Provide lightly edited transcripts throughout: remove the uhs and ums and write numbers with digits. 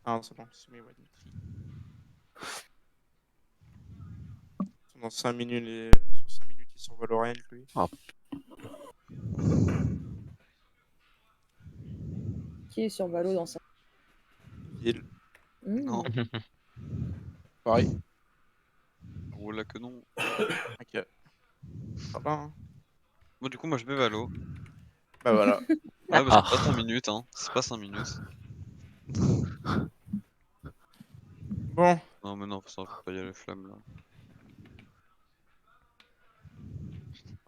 Ah, c'est bon, c'est mes ouais, Dimitri. Dans 5 minutes, sur 5 minutes, il sur Valorant, lui. Ah. Qui est sur Valo dans ça? Ville. Non, Pareil. voilà que non. Ok. Ça va, hein. Bon, du coup, moi je vais Valo. Bah voilà. Ouais, bah c'est pas 5 minutes, hein. C'est pas 5 minutes. Bon. Non, mais non, ça faut pas y aller, flamme là.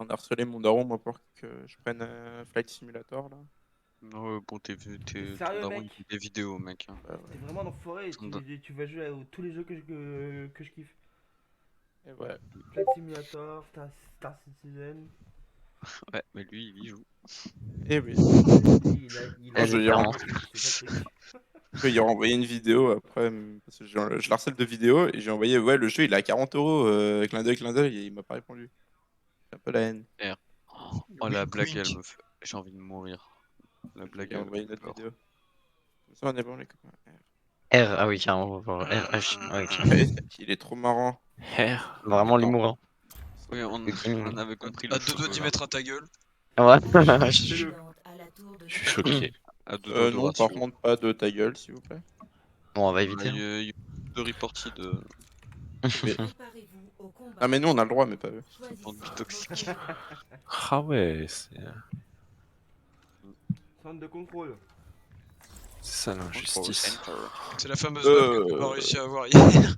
On a harcelé mon daron, moi, pour que je prenne Flight Simulator, là. Non, bon, T'es ton sérieux, daron, mec? il fait des vidéos, mec. Hein. Bah ouais. T'es vraiment un enfoiré et Ton da- tu vas jouer à tous les jeux que je kiffe. Et ouais. Flight Simulator, Star Citizen. Ouais, mais lui, il y joue. Et oui. Ah, je vais y différent. C'est ça le truc. Je vais y renvoyer une vidéo après, parce que je l'harcèle de vidéos, et j'ai envoyé, ouais, le jeu, il est à 40 euros, clin d'œil, et il m'a pas répondu. J'ai un peu la haine. R. Oh, la Wink, blague, elle wink. me fait. J'ai envie de mourir. La blague, J'ai elle envoyé me une fait autre peur. vidéo. Comme ça, on est bon, les copains. R, ah oui, carrément, on va voir. R, H, ouais, ok. Ouais, il est trop marrant. R. Vraiment l'humour, hein. Oui, on Ok. avait compris À le deux doigts d'y chocolat. mettre à ta gueule. Ouais, Fais-le. je suis choqué. À deux doigts de Non, par ratio. contre, pas de ta gueule, s'il vous plaît. Bon, on va Il éviter. y a eu deux reporties de Mais... Ah, mais nous, on a le droit, mais pas eux. bande toxique. Ah ouais, c'est Centre de contrôle. ça l'injustice. C'est la fameuse meuf que t'as pas Euh... réussi à avoir hier.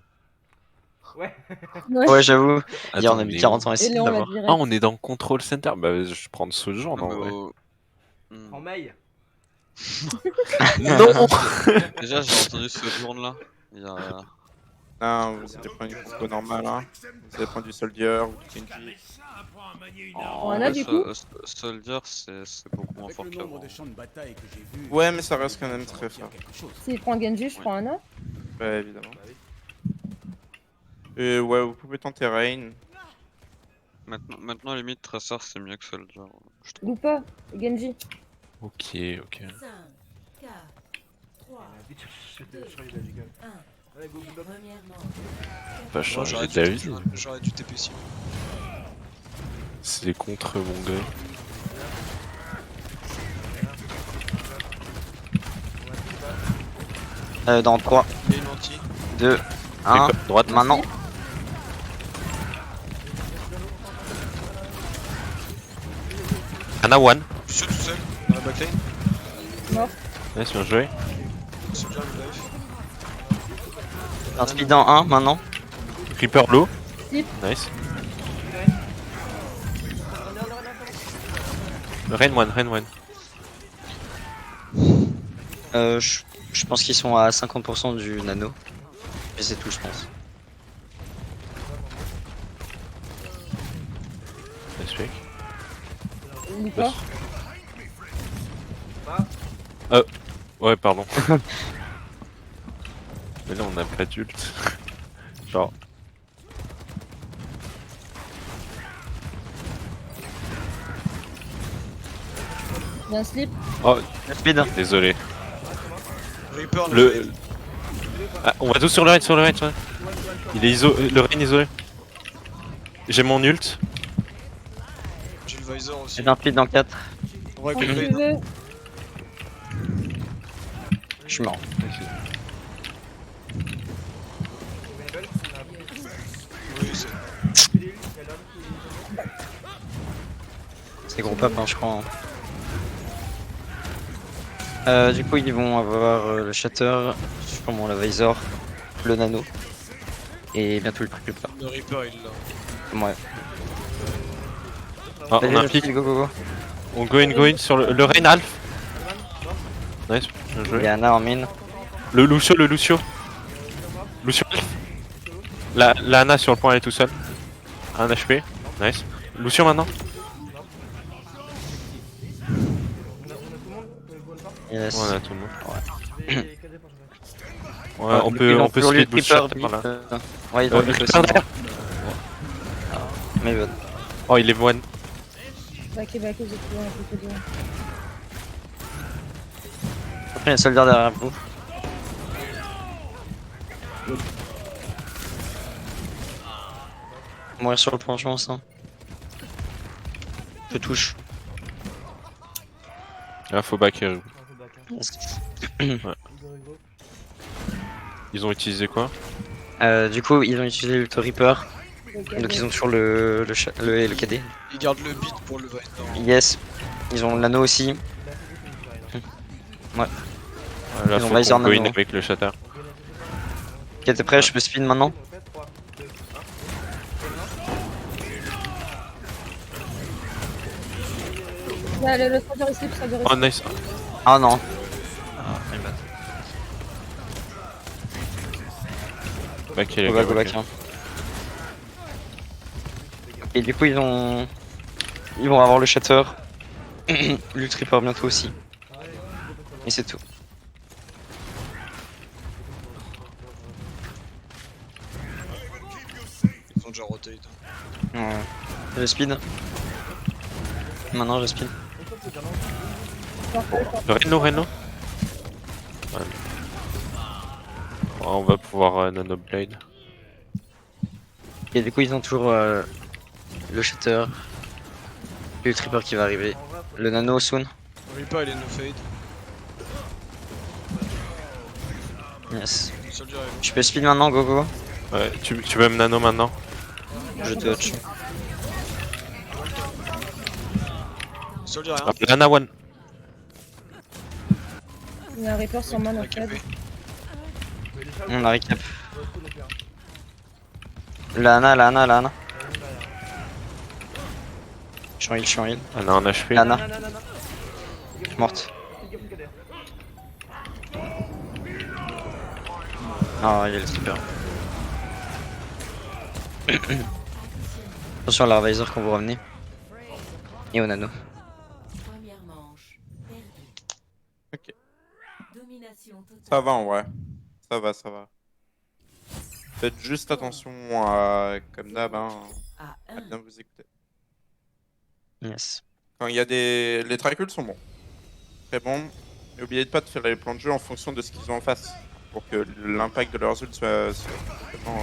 Ouais. Ouais, j'avoue. Hier, Attends, on a mis on est 40 ans à Et essayer de Léon l'a l'avoir. direct. Ah, on est dans Control Center. Bah, je prends ce genre, Non, non, mais ouais. En mail. Non. Déjà, j'ai entendu ce drone là. Il y a... Non, vous allez prendre une compo normale, hein. Vous allez prendre du Soldier ou du Kenji. On en a du coup. Soldier, c'est beaucoup moins fort qu'avant. Ouais, mais ça reste quand même très fort. S'il prend Genji, je prends Ana. Ouais, évidemment. Et ouais, vous pouvez tenter Rain. Maintenant, limite, Tracer, c'est mieux que Soldier. Je trouve. Ou pas. Genji. Ok, ok. Vite, je crois qu'il a dit quand même. Allez, go, go, go. Pas Moi, changer j'aurais dû d'avis. j'aurais dû TP si. C'est contre mon gars. Dans 3, Il y a une anti. 2, 1, Droite. maintenant. Ana one. Lucio tout seul, dans la backlane. Mort. Nice, bien joué. C'est bien le life. Un speed en 1, maintenant. Reaper low. Slip. Nice. Rain one. Je pense qu'ils sont à 50% du nano. Et c'est tout, je pense. Nice fake. Ou pas. Ouais, pardon. Mais là, on a pas d'ult. Genre. Bien slip. Oh, Speed. désolé. Reaper, Le. Ah, on va tous sur le raid, Il est le raid isolé. J'ai mon ult. j'ai le visor aussi. J'ai un speed dans 4. On va Quand tu backlane. veux. Je suis mort. Oui, c'est. C'est gros pop, hein, je crois. Du coup, ils vont avoir le shatter, sûrement la visor, le nano. Et bientôt le Reaper. Le Reaper, il l'a. Ouais. Ah, on a un le pic. speed, go, go, go. On go in sur le raid Alph. Nice, bien Il joué. y a Anna en mine. Le Lucio. Lucio Alph. La Ana sur le point, elle est tout seul. 1 HP. Nice. Lucio maintenant. Yes. Ouais, on a tout le monde. Ouais, Ah, on ils peut ont split hurlé boost Reaper shot par là. vite, ouais, ils ont vite aussi. Reaper derrière. Mais bon. Oh, il est one. Backé, j'ai trouvé un peu de. Après, il y a un soldat derrière vous. Mourir sur le plan, je pense. Hein. Je touche. Là, faut backer. Un peu back. Hein. Yes. Go, go. Ils ont utilisé quoi? Du coup, ils ont utilisé l'Ultra Reaper. Ok, Donc ils ont toujours le KD. Il garde le beat pour le Visor. Yes. Ils ont l'anneau aussi. Il a fait des fine, Là, Ils ont faut Visor qu'on go in Nano. avec le shatter. Ok, t'es prêt? Je peux spin maintenant? Répète, 3, 2, 1. Là, le soldier il slip, soldier il Oh, slip. nice. Ah non. Backer les Go gars. back, go back. backer. Hein. Et du coup, ils vont avoir le shatter. L'Ultra Reaper bientôt aussi. Et c'est tout. Ils ont déjà rotate. Ouais. Je speed. Maintenant, je speed. Le Reno. Ouais. On va pouvoir Nano Blade. Et du coup, ils ont toujours le shatter. L'Ultra Reaper qui va arriver. Le nano soon. Reaper, il est no fade. Yes. Soldier est low. Je peux speed maintenant, go go. Ouais, tu veux me Nano maintenant? Je touch. Soldier rien. Ah, Lana one. Il y a un Reaper sur man en Ok, fait. oui. On a recap. Lana. Je suis en heal. On a un HP. Lana, morte. Ah, il y a le skipper. Attention à la visor quand vous revenez. Et au nano. Première manche, perdue. Ok. Domination totale. Ça va en vrai. Ça va. Faites juste attention à, comme d'hab, hein, À à 1. bien vous écouter. Yes. Quand il y a des... Les tricules sont bons. Très bons. Mais n'oubliez pas de faire les plans de jeu en fonction de ce qu'ils ont en face. Pour que l'impact de leurs ults soit complètement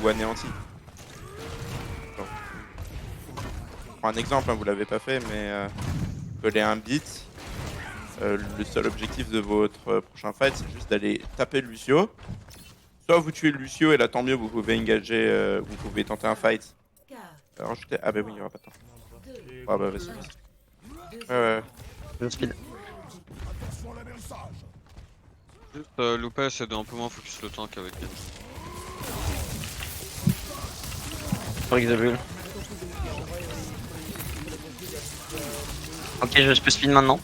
ou anéanti. Donc, je prends un exemple, hein, vous l'avez pas fait, mais coller un beat. Le seul objectif de votre prochain fight, c'est juste d'aller taper Lucio. Soit vous tuez Lucio et là tant mieux, vous pouvez engager, vous pouvez tenter un fight. 4, Rajouter... Ah bah oui, il n'y aura pas de temps. 2, Ah bah vas-y. 2, Ouais. Je speed. Juste Loupé essaie de un peu moins focus le tank avec elle. Break the bull. Ok, je peux speed maintenant.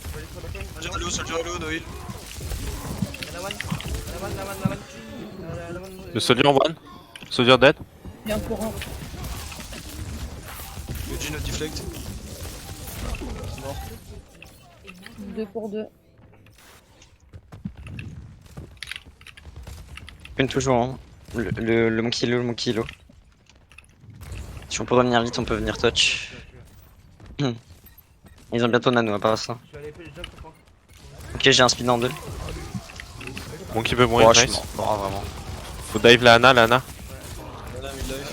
Soldier est low, no heal. Le Soldier one. Soldier dead. Il y a un courant. Eugene no deflect. 2 pour 2. Une toujours. Hein. Le monkey low. Si on peut revenir vite, on peut venir touch. Ils ont bientôt nano à part ça. Ok, j'ai un speed en 2. Mon qui peut mourir, Oh, je suis nice. mort. Oh, vraiment. Faut dive Lana. Lana mid life.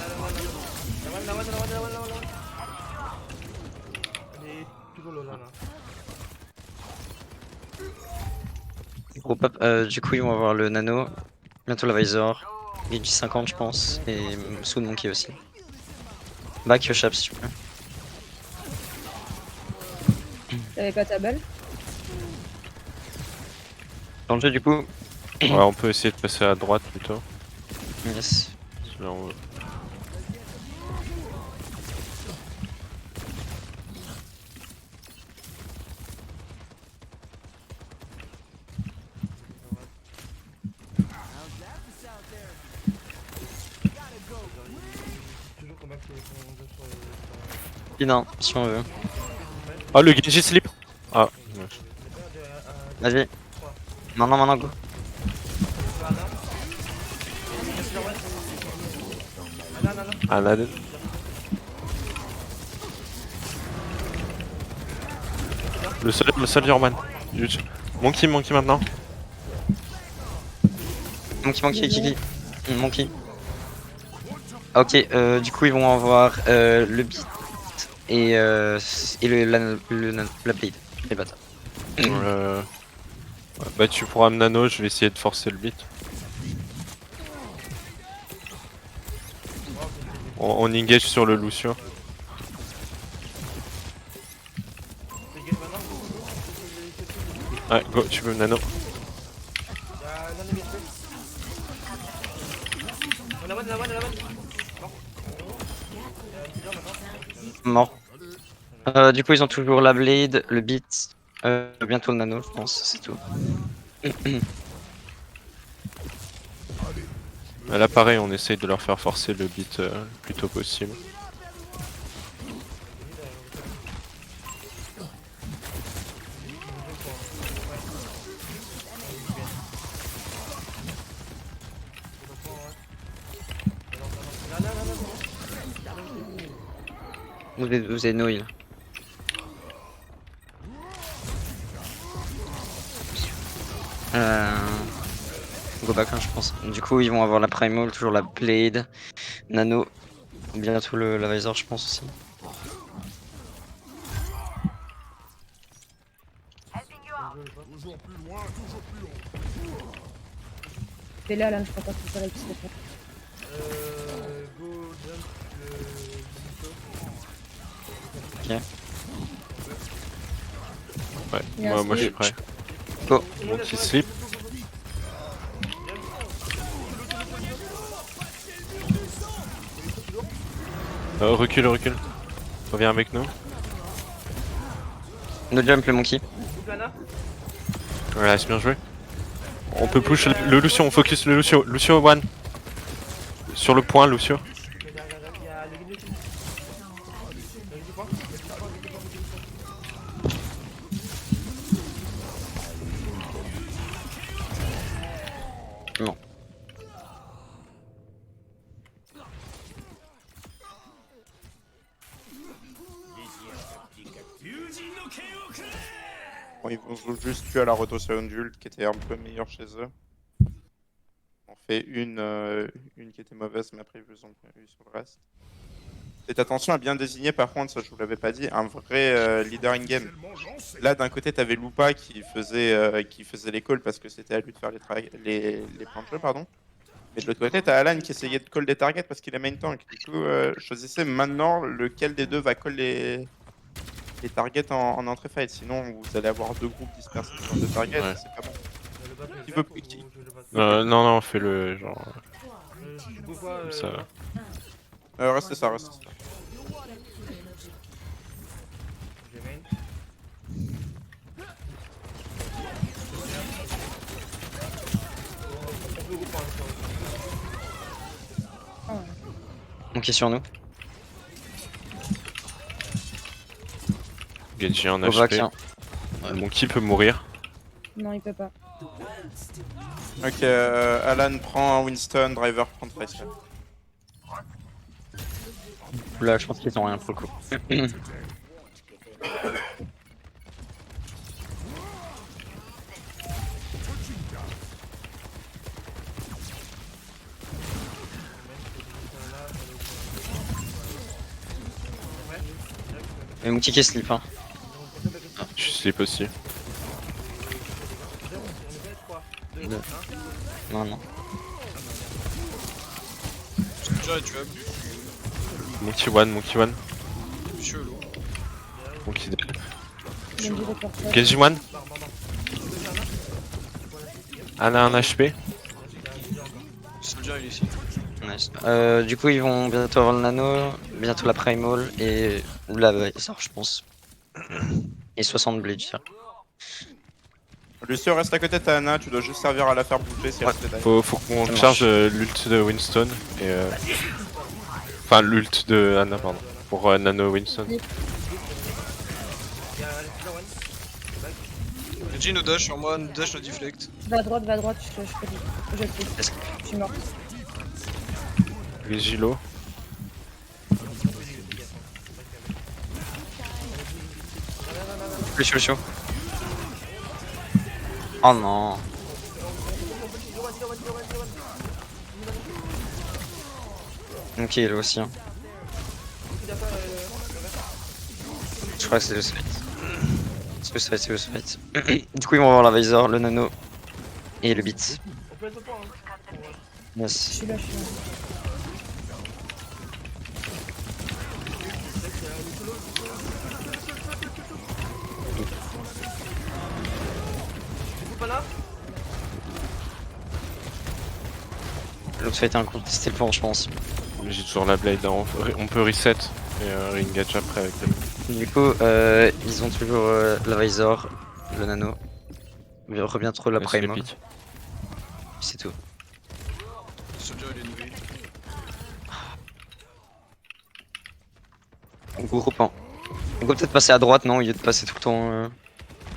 Gros pop, du coup, ils vont avoir le nano. Bientôt la visor. Gigi 50, je pense. Et soon monkey aussi. Back shap si tu peux. T'avais pas ta balle? Dans le jeu, du coup. Ouais, on peut essayer de passer à droite plutôt. Yes. Là, on veut. Speed 1, si on veut. Ah, le Genji slip. Ah. Vas-y. Maintenant, go. Ah, là, dead. Le Soldier one. Monkey maintenant. Kiki. Monkey. Ok, du coup ils vont avoir le beat et la blade. Les bâtards. Ouais, bah tu pourras me nano, je vais essayer de forcer le beat. On engage sur le Lucio. Dégage maintenant. Ouais, go, tu peux me nano. Y'a l'un des vite fait. La one. Mort. Du coup ils ont toujours la blade, le beat, bientôt le nano je pense, c'est tout. Là pareil, on essaye de leur faire forcer le beat le plus tôt possible. Vous avez no heal. Go back hein, je pense. Du coup ils vont avoir la primal, toujours la blade, nano, bientôt la visor je pense aussi. Fais-le Alan, je crois pas que c'est ça la piste. Go jump le Ok. Ouais, Il y a un moi je suis slip. prêt. Go. Monkey slip. Recule. Reviens avec nous. No jump le monkey. Voilà, c'est bien joué. On peut push le Lucio, on focus le Lucio. Lucio one. Sur le point, Lucio. Il y a le guide du point. Bon. Bon, ils vont juste tuer à la rotation d'ult qui était un peu meilleure chez eux. On fait une qui était mauvaise, mais après ils ont eu sur le reste. Faites attention à bien désigner, par contre, ça je vous l'avais pas dit, un vrai leader in-game. Là, d'un côté, t'avais Lupa qui faisait les calls parce que c'était à lui de faire les plans de jeu, pardon. Et de l'autre côté, t'as Alan qui essayait de call des targets parce qu'il est main tank. Du coup, choisissez maintenant lequel des deux va call les targets en entrée fight. Sinon, vous allez avoir deux groupes dispersés sur deux targets, Ouais. c'est pas bon. Le bas Qui veut- ou qui- je le passe Non, fais-le genre. Tu peux quoi Comme ça. Restez ça. Je main. Monkey sur nous. Genji en Go back HP. hein. Le Monkey peut mourir. Non, il peut pas. Ok, Alan prend un Winston, Driver prend Tracer. Là je pense qu'ils ont rien pour le coup. Et Monkey qui slip hein. Tu slip aussi. Non. Soldier est tuable. Monkey one. Monsieur lourd. Monkey dead. Genji report ça. Genji one. Anna un HP. Soldier il est ici. Nice. Du coup ils vont bientôt avoir le nano, bientôt la primal et la visor je pense. Et 60 blade je dirais. Lucio reste à côté de ta Anna, tu dois juste servir à la faire bouger si elle Ouais, se fait die. faut qu'on Ça charge l'ult de Winston et enfin l'ult de Anna pardon pour nano Winston. Il y a le killer one. Genji no dash sur moi, no dash no deflect. Va à droite, je te dis. Je suis mort. Vigilo. Lucio. Oh non. Ok, il est aussi. Hein. Je crois que c'est le fight. C'est le fight. Du coup, ils vont avoir la Visor, le Nano et le Beat. On peut être au point, hein. Je Yes. suis là, je suis là. Du coup, pas là. L'autre fight est incontesté le point, je pense. Mais j'ai toujours la blade, hein. On peut reset et re-engage après avec le... Du coup, ils ont toujours la Visor, le Nano. Il revient trop la Laisse Prime. les piques. C'est tout. Soldier il est nourri. On groupe hein. On peut peut-être passer à droite, non, au lieu de passer tout le temps.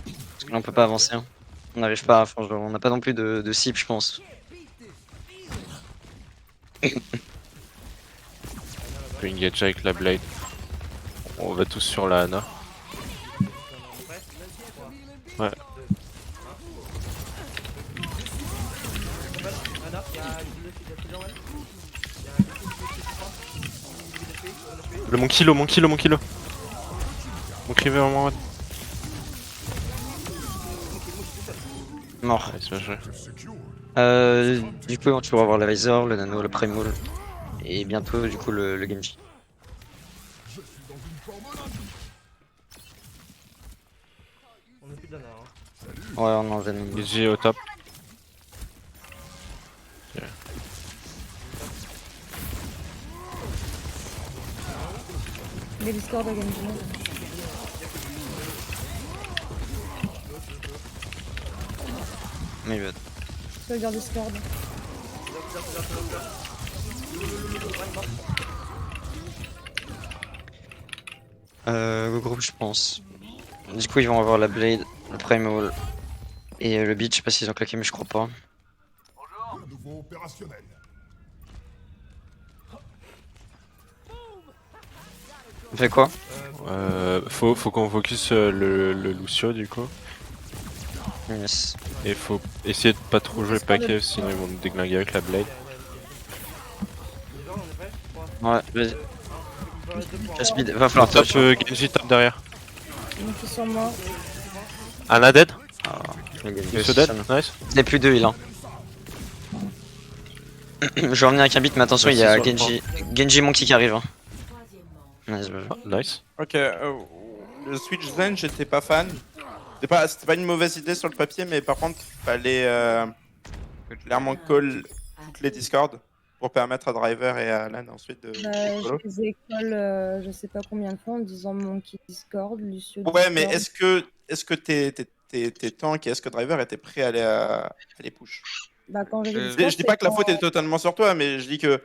Parce que là on peut pas avancer. Hein. On n'arrive pas à. Franchement, on n'a pas non plus de cible, je pense. On peut engage avec la blade. On va tous sur la Ana. Ouais. Ana, il y a Soldier One. Il y a Le mon kilo. Mon criver en moi. Mort. Ouais, c'est bien joué. Du coup, tu vas avoir la Visor, le Nano, le Primal. Et bientôt, du coup, le Genji. On est plus d'Ana. Hein. Ouais, on enlève le Nano. GG au top. Les Discord à Genji. Mais il Soldier Discord. Le groupe, je pense. Du coup, ils vont avoir la Blade, le Primal. Et le Beat, je sais pas s'ils ont claqué, mais je crois pas. On fait quoi? Faut qu'on focus le Lucio du coup. Yes. Et faut essayer de pas trop jouer paquet, sinon ils vont nous déglinguer avec la blade. Visor, on est prêt? 3, Ouais, vas-y. il va rester 2 points. Just speed, va falloir Top touch. Genji top derrière. Donc ils sont morts. Ana dead. Ah, le Genji Lucio aussi, dead. ça me- Nice. Il n'y a plus deux heal. Hein. Je vais revenir avec un beat, mais attention, il y a Genji. Genji Monkey qui arrive. Hein. Troisième manche. Nice, bah, Ah, nice. Ok, le switch Zen, j'étais pas fan. C'était pas une mauvaise idée sur le papier, mais par contre, fallait clairement call toutes les discords pour permettre à Driver et à Alan ensuite de follow. Je les écoles, je sais pas combien de fois en disant Monkey Discord, Lucio Discord. Ouais, mais est-ce que tes tanks et est-ce que Driver était prêt à aller push? Bah, quand j'ai Je Discord, Je dis pas que la faute est totalement sur toi, mais je dis que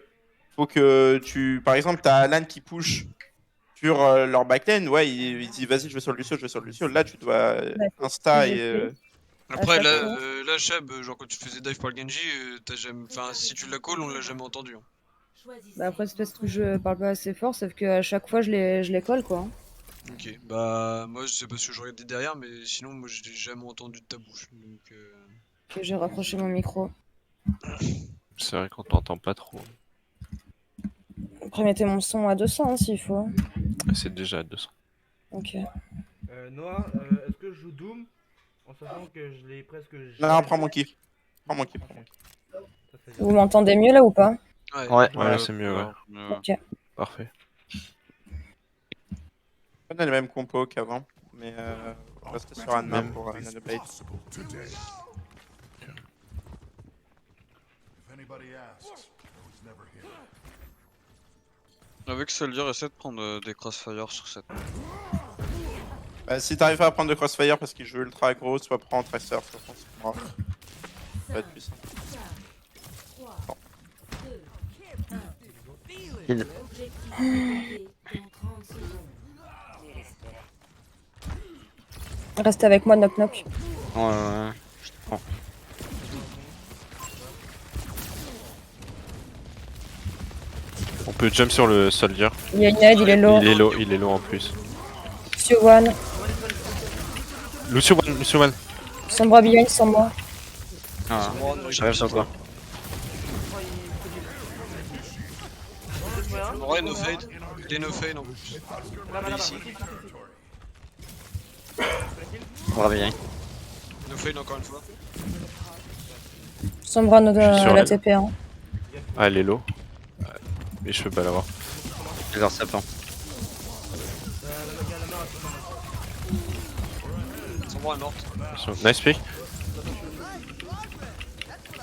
faut que tu. Par exemple, t'as Alan qui push sur leur backlane, ouais, il dit vas-y, je vais sur le Lucio. Là, tu dois insta c'est ce que et. j'ai fait. Après, chaque là, fois. là, Cheb, genre quand tu faisais dive par le Genji, t'as jamais. Enfin, si tu la call, on l'a jamais entendu. Hein. Choisissez Bah, après, c'est parce que je parle pas assez fort, sauf qu'à chaque fois, je les colle, quoi. Ok, bah, moi, je sais pas ce que je regardais derrière, mais sinon, moi, je l'ai jamais entendu de ta bouche. Donc, Que j'ai rapproché mon micro. C'est vrai qu'on t'entend pas trop. Après, mettez mon son à 200 hein, s'il faut. C'est déjà à 200. Ok. Noah, est-ce que je joue Doom en sachant que je l'ai presque. Non, prends mon kiff. Prends mon kiff. Ça fait Vous m'entendez mieux là ou pas? Ouais. Ouais, c'est mieux, ouais. Ok. Parfait. On a les mêmes compos qu'avant, mais on va rester sur Anna Même. pour Nanoblade. Avec Soldier, essaie de prendre des crossfire sur cette. Si t'arrives pas à prendre de Crossfire parce qu'il joue ultra gros, soit prends Tracer, soit prends Sombra. Ça va être puissant. 3, 2, 1. Il- Objectif complété dans 30 secondes. Restez avec moi, knock knock. Ouais. Je te prends. On peut jump sur le soldier. Il y a une aide, il est low. Il est low en plus. Lucio One. Lucio one. Sombra behind, sans moi. Ah, j'arrive sur toi. Ouais, no fade. Des no fade en plus. Là, ici. Bravo bien. No fade encore une fois. Sombra nous Je suis sur la elle. TP. Hein. Ah, elle est low. Mais je peux pas l'avoir. J'ai leur sapin. Sombra est morte. Nice pick.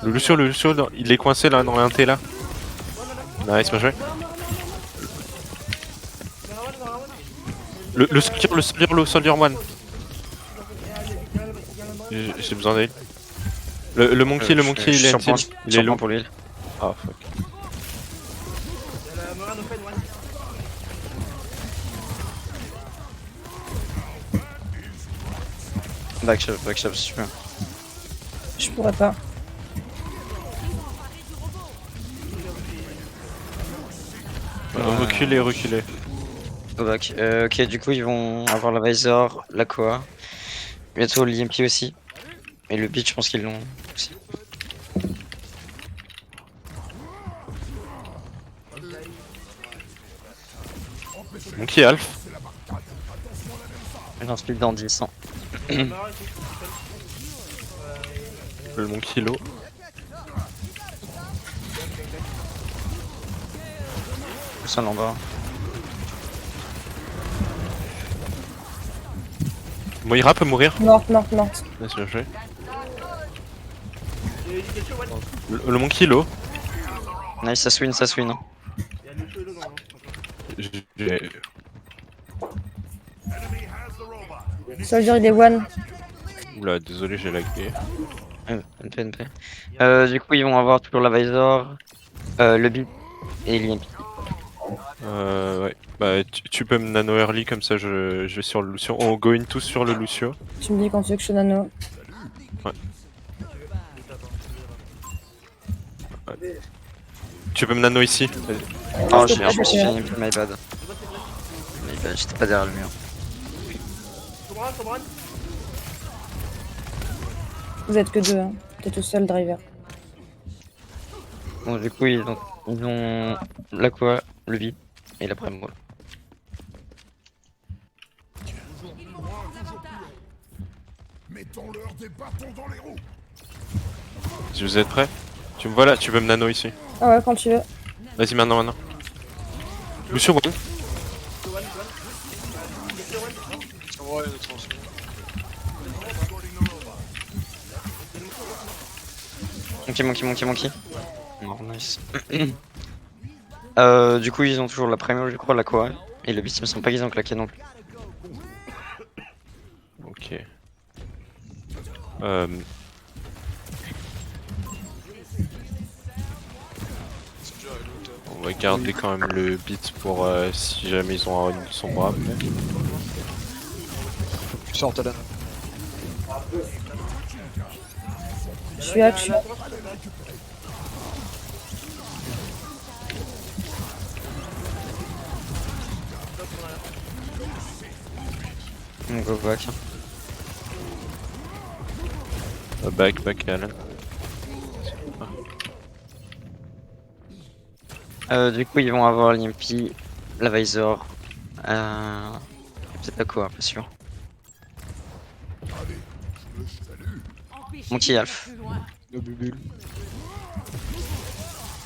Le Lucio, il est coincé là dans l'int là. Nice, bien joué. Le soldier one. J'ai besoin d'aide. Le monkey, il est sur point, NT, il est sur point low. pour l'huile. Ah fuck. Backshot, super. Je pourrais pas. Reculez. Au back. Ok, du coup, ils vont avoir la Visor, la Koa. Bientôt l'IMP aussi. Et le beat, je pense qu'ils l'ont aussi. Monkey Alf. J'en split dans 10 ans. Le monkey low. Le sol en bas. Moira peut mourir. Morte. Nice, bien joué. Le monkey low. Nice, ça swing. Hein. J'ai- Soldier, il est one. Oula, désolé, j'ai lagué. NP. Du coup, ils vont avoir toujours la Visor, le beat et l'IMP. Ouais. Bah, tu peux me nano early comme ça, je vais sur le Lucio. On go in tous sur le Lucio. Tu me dis quand tu veux que je te nano. Tu peux me nano ici. Oh, je peux je me suis pas, fait IMP, my bad. J'étais pas derrière le mur. Vous êtes que deux. Hein. T'es tout seul, driver. Bon, du coup, ils ont l'Aqua, le beat et la Premo. Si vous êtes prêts, tu me vois là, tu peux me nano ici. Ah ouais, quand tu veux. Vas-y, maintenant. Lucio, one. Sombra est notre transmis. Monkey. Non, nice. Du coup, ils ont toujours la Premo, je crois, l'Aqua. Et le beat, il me semble pas qu'ils ont claqué non plus. Ok. Soldier est low top. On va garder quand même le beat pour si jamais ils ont un son bras. Tu sors Talon. Je suis hack. On go back. Back, Alan. Du coup, ils vont avoir l'IMP, la Visor, peut-être l'Aqua, pas sûr. Monkey Alf. No bubule.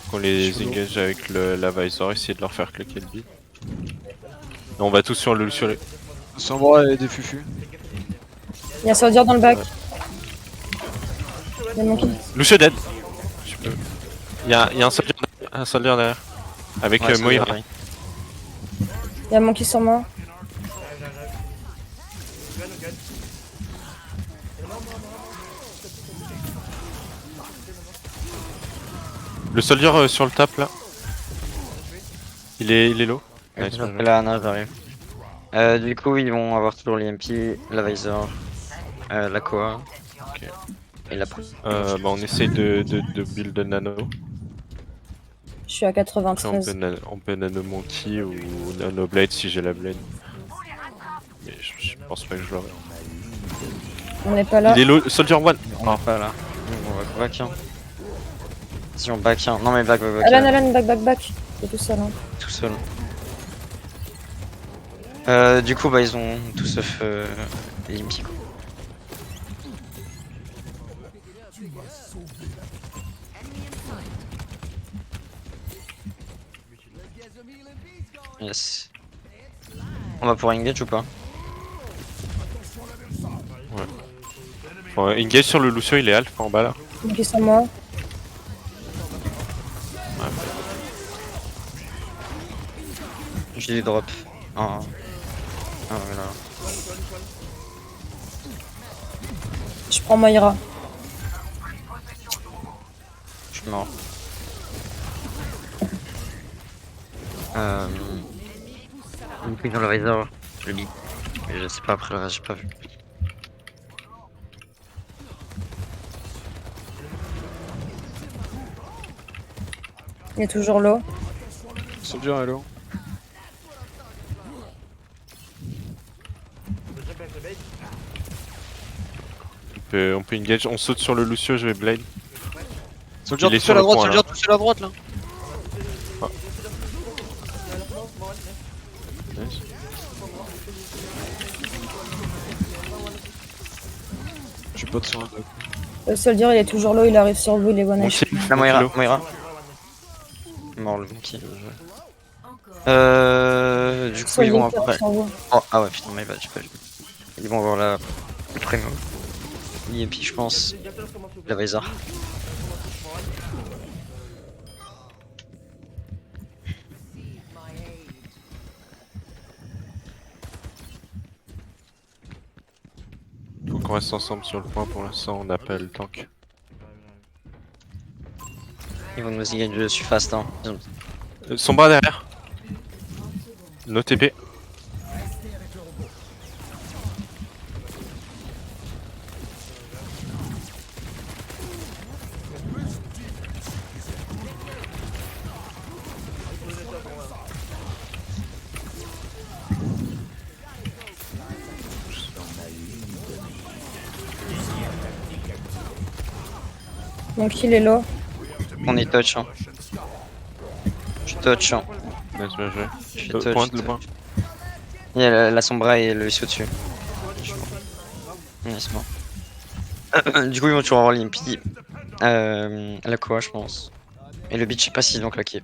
Qu'on les engage avec la Visor, essayer de leur faire claquer le beat. Et on va tous sur le Lucio. Sombra et des fufus. Il y a Soldier dans le bac. Il y a Monkey. Lucio dead. Je peux. Il y a un soldier derrière. Avec Ouais, ça Moira. va, ouais. Il y a Monkey sur moi. Le soldier sur le tap là. Il est low. Nice, bien joué. Là, Anna, j'arrive. Du coup, ils vont avoir toujours l'IMP, la Visor, l'Aqua. Ok. Et la Bah on essaye de build le nano. Je suis à Après 93. on peut nano monkey ou nano blade si j'ai la blade. Mais je pense pas que je l'aurai. On n'est pas là. Il est low, soldier one. On pas là. On va back. Attention, back. Non, mais back. Alan, back. C'est tout seul. Hein. tout seul. Du coup, bah, ils ont tout sauf Limpy. Quoi. Yes. On va pour engage ou pas? Bon, engage sur le Lucio, il est alpha en bas là. Donc ils sont morts. J'ai du drop. Ah, voilà. Je prends Moira. Je suis mort. Une prise dans le visor, le lit. Mais je sais pas après le reste, j'ai pas vu. Il est toujours low. Soldier, hello. On peut engage, on saute sur le Lucio, je vais blade. Soldier, Il est tout sur seul à le droite, point, Soldier, tout seul à droite là. Nice. Je suis pas de sur un deck. Le soldier il est toujours low, il arrive sur vous, il est one Mon HP. kill, La mon Moira, kilo. Moira. Mort le monkey. Encore. Du coup, ils Soldier vont qui arrive après. sur vous. Oh, ah ouais, putain, mais j'ai pas vu. Ils vont voir la. Le primo. Et puis, je pense. La visor. Faut qu'on reste ensemble sur le point pour l'instant, on appelle le tank. Ils vont nous engage dessus fast, hein. Son bras derrière. No TP. Donc il est low. On est touch, hein. Je touch, hein. Nice, bien joué. Je suis Le touch. point, le point. Il y a la sombra et le vaisseau dessus. Yes, mort. Du coup, ils vont toujours avoir l'Impy. La Koa, je pense. Et le beat, je sais pas s'ils l'ont claqué.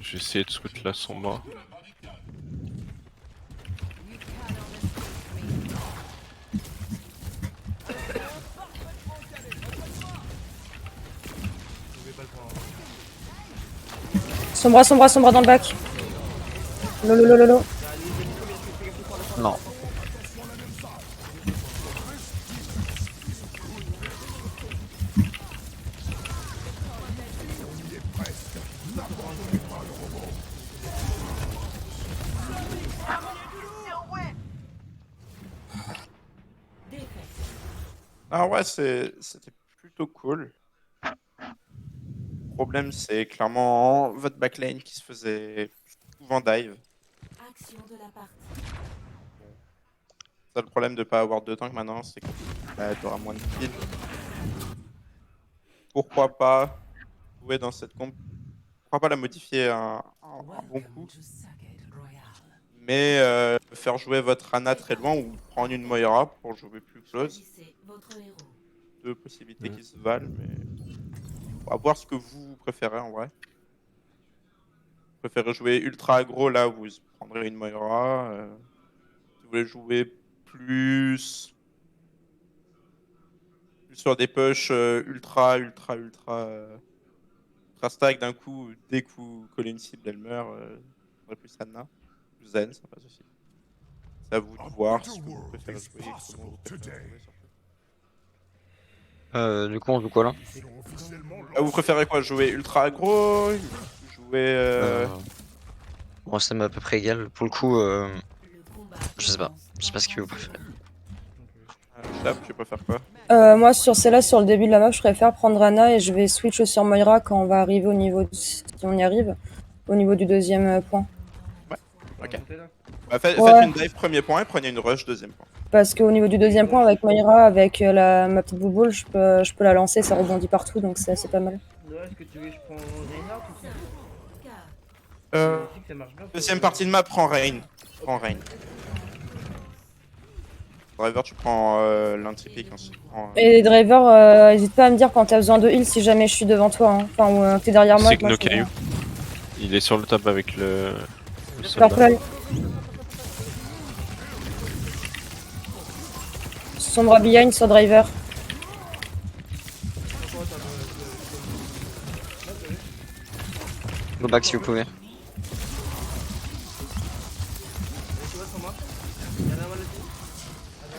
J'ai essayé de scout là son mort. Sombra dans le bac. Lolo. Non. Ah ouais, c'était plutôt cool. Le problème, c'est clairement votre backline qui se faisait souvent dive. Action de la partie. Ça, le problème de pas avoir de tank maintenant, c'est que t'auras moins de kills. Pourquoi pas jouer dans cette comp? Pourquoi pas la modifier un bon coup? Mais faire jouer votre Ana très loin ou prendre une Moira pour jouer plus close. Choisissez votre héros. Deux possibilités qui se valent, mais on va voir ce que vous préférez en vrai. Vous préférez jouer ultra aggro là, vous prendrez une Moira. Si vous voulez jouer plus sur des push ultra stack d'un coup, dès que vous collez une cible, elle meurt. Vous aurez plus Anna. Zen, ça passe aussi. C'est à vous de voir ce que vous préférez jouer et comment vous préférez jouer. Du coup, on joue quoi là? Vous préférez quoi? Jouer ultra aggro? Jouer. Bon, ça m'est à peu près égal. Pour le coup, Le combat je sais pas. commence Je sais pas ce que vous préférez. Chap, tu préfères quoi? Moi sur celle-là, sur le début de la map, je préfère prendre Ana et je vais switch sur Moira quand on va arriver au niveau, si on y arrive, au niveau du deuxième point. Ok. Monter, là. Bah, faites Ouais. une dive premier point et prenez une rush deuxième point. Parce qu'au niveau du deuxième point, avec Moira, avec ma petite bouboule, je peux la lancer, ça rebondit partout, donc c'est assez pas mal. Noah, est-ce que tu veux que je prends Reinhardt ou pas? Euh, Je sais que ça marche bien. Deuxième partie de map, prends Rain. Prends Rain. Driver, tu prends l'anti-pick aussi. Et les drivers, n'hésite pas à me dire quand t'as besoin de heal si jamais je suis devant toi, hein. Enfin, ou que t'es derrière moi. C'est que moi, No je suis Caillou. devant. Il est sur le top avec le soldat. Purple. Sombra behind sur driver. Go back si vous pouvez.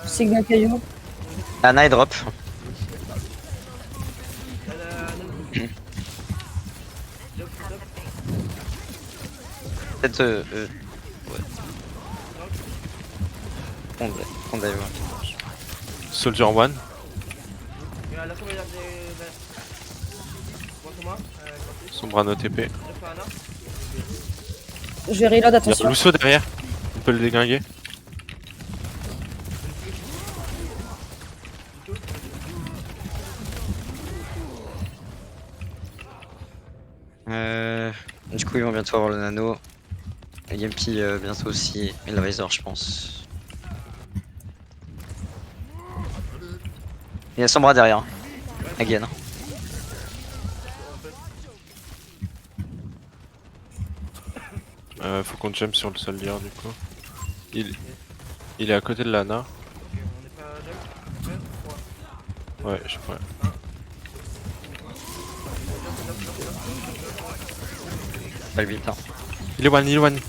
Signal caillou. Ana et drop. Peut-être ouais. On dive. Soldier 1. La sauvegarde des. Bon, Thomas, Sombrano TP. Je vais reload, Il y a attention. Lucio derrière. On peut le déglinguer. Du coup, ils vont bientôt avoir le nano. Et Gimpy bientôt aussi. Et la Visor, je pense. Il y a Sombra derrière. Again. Faut qu'on jump sur le soldier du coup. Il est à côté de l'Ana. on n'est pas d'accord. Ouais, je pourrais. Pas le build, hein. Il est one, il est one.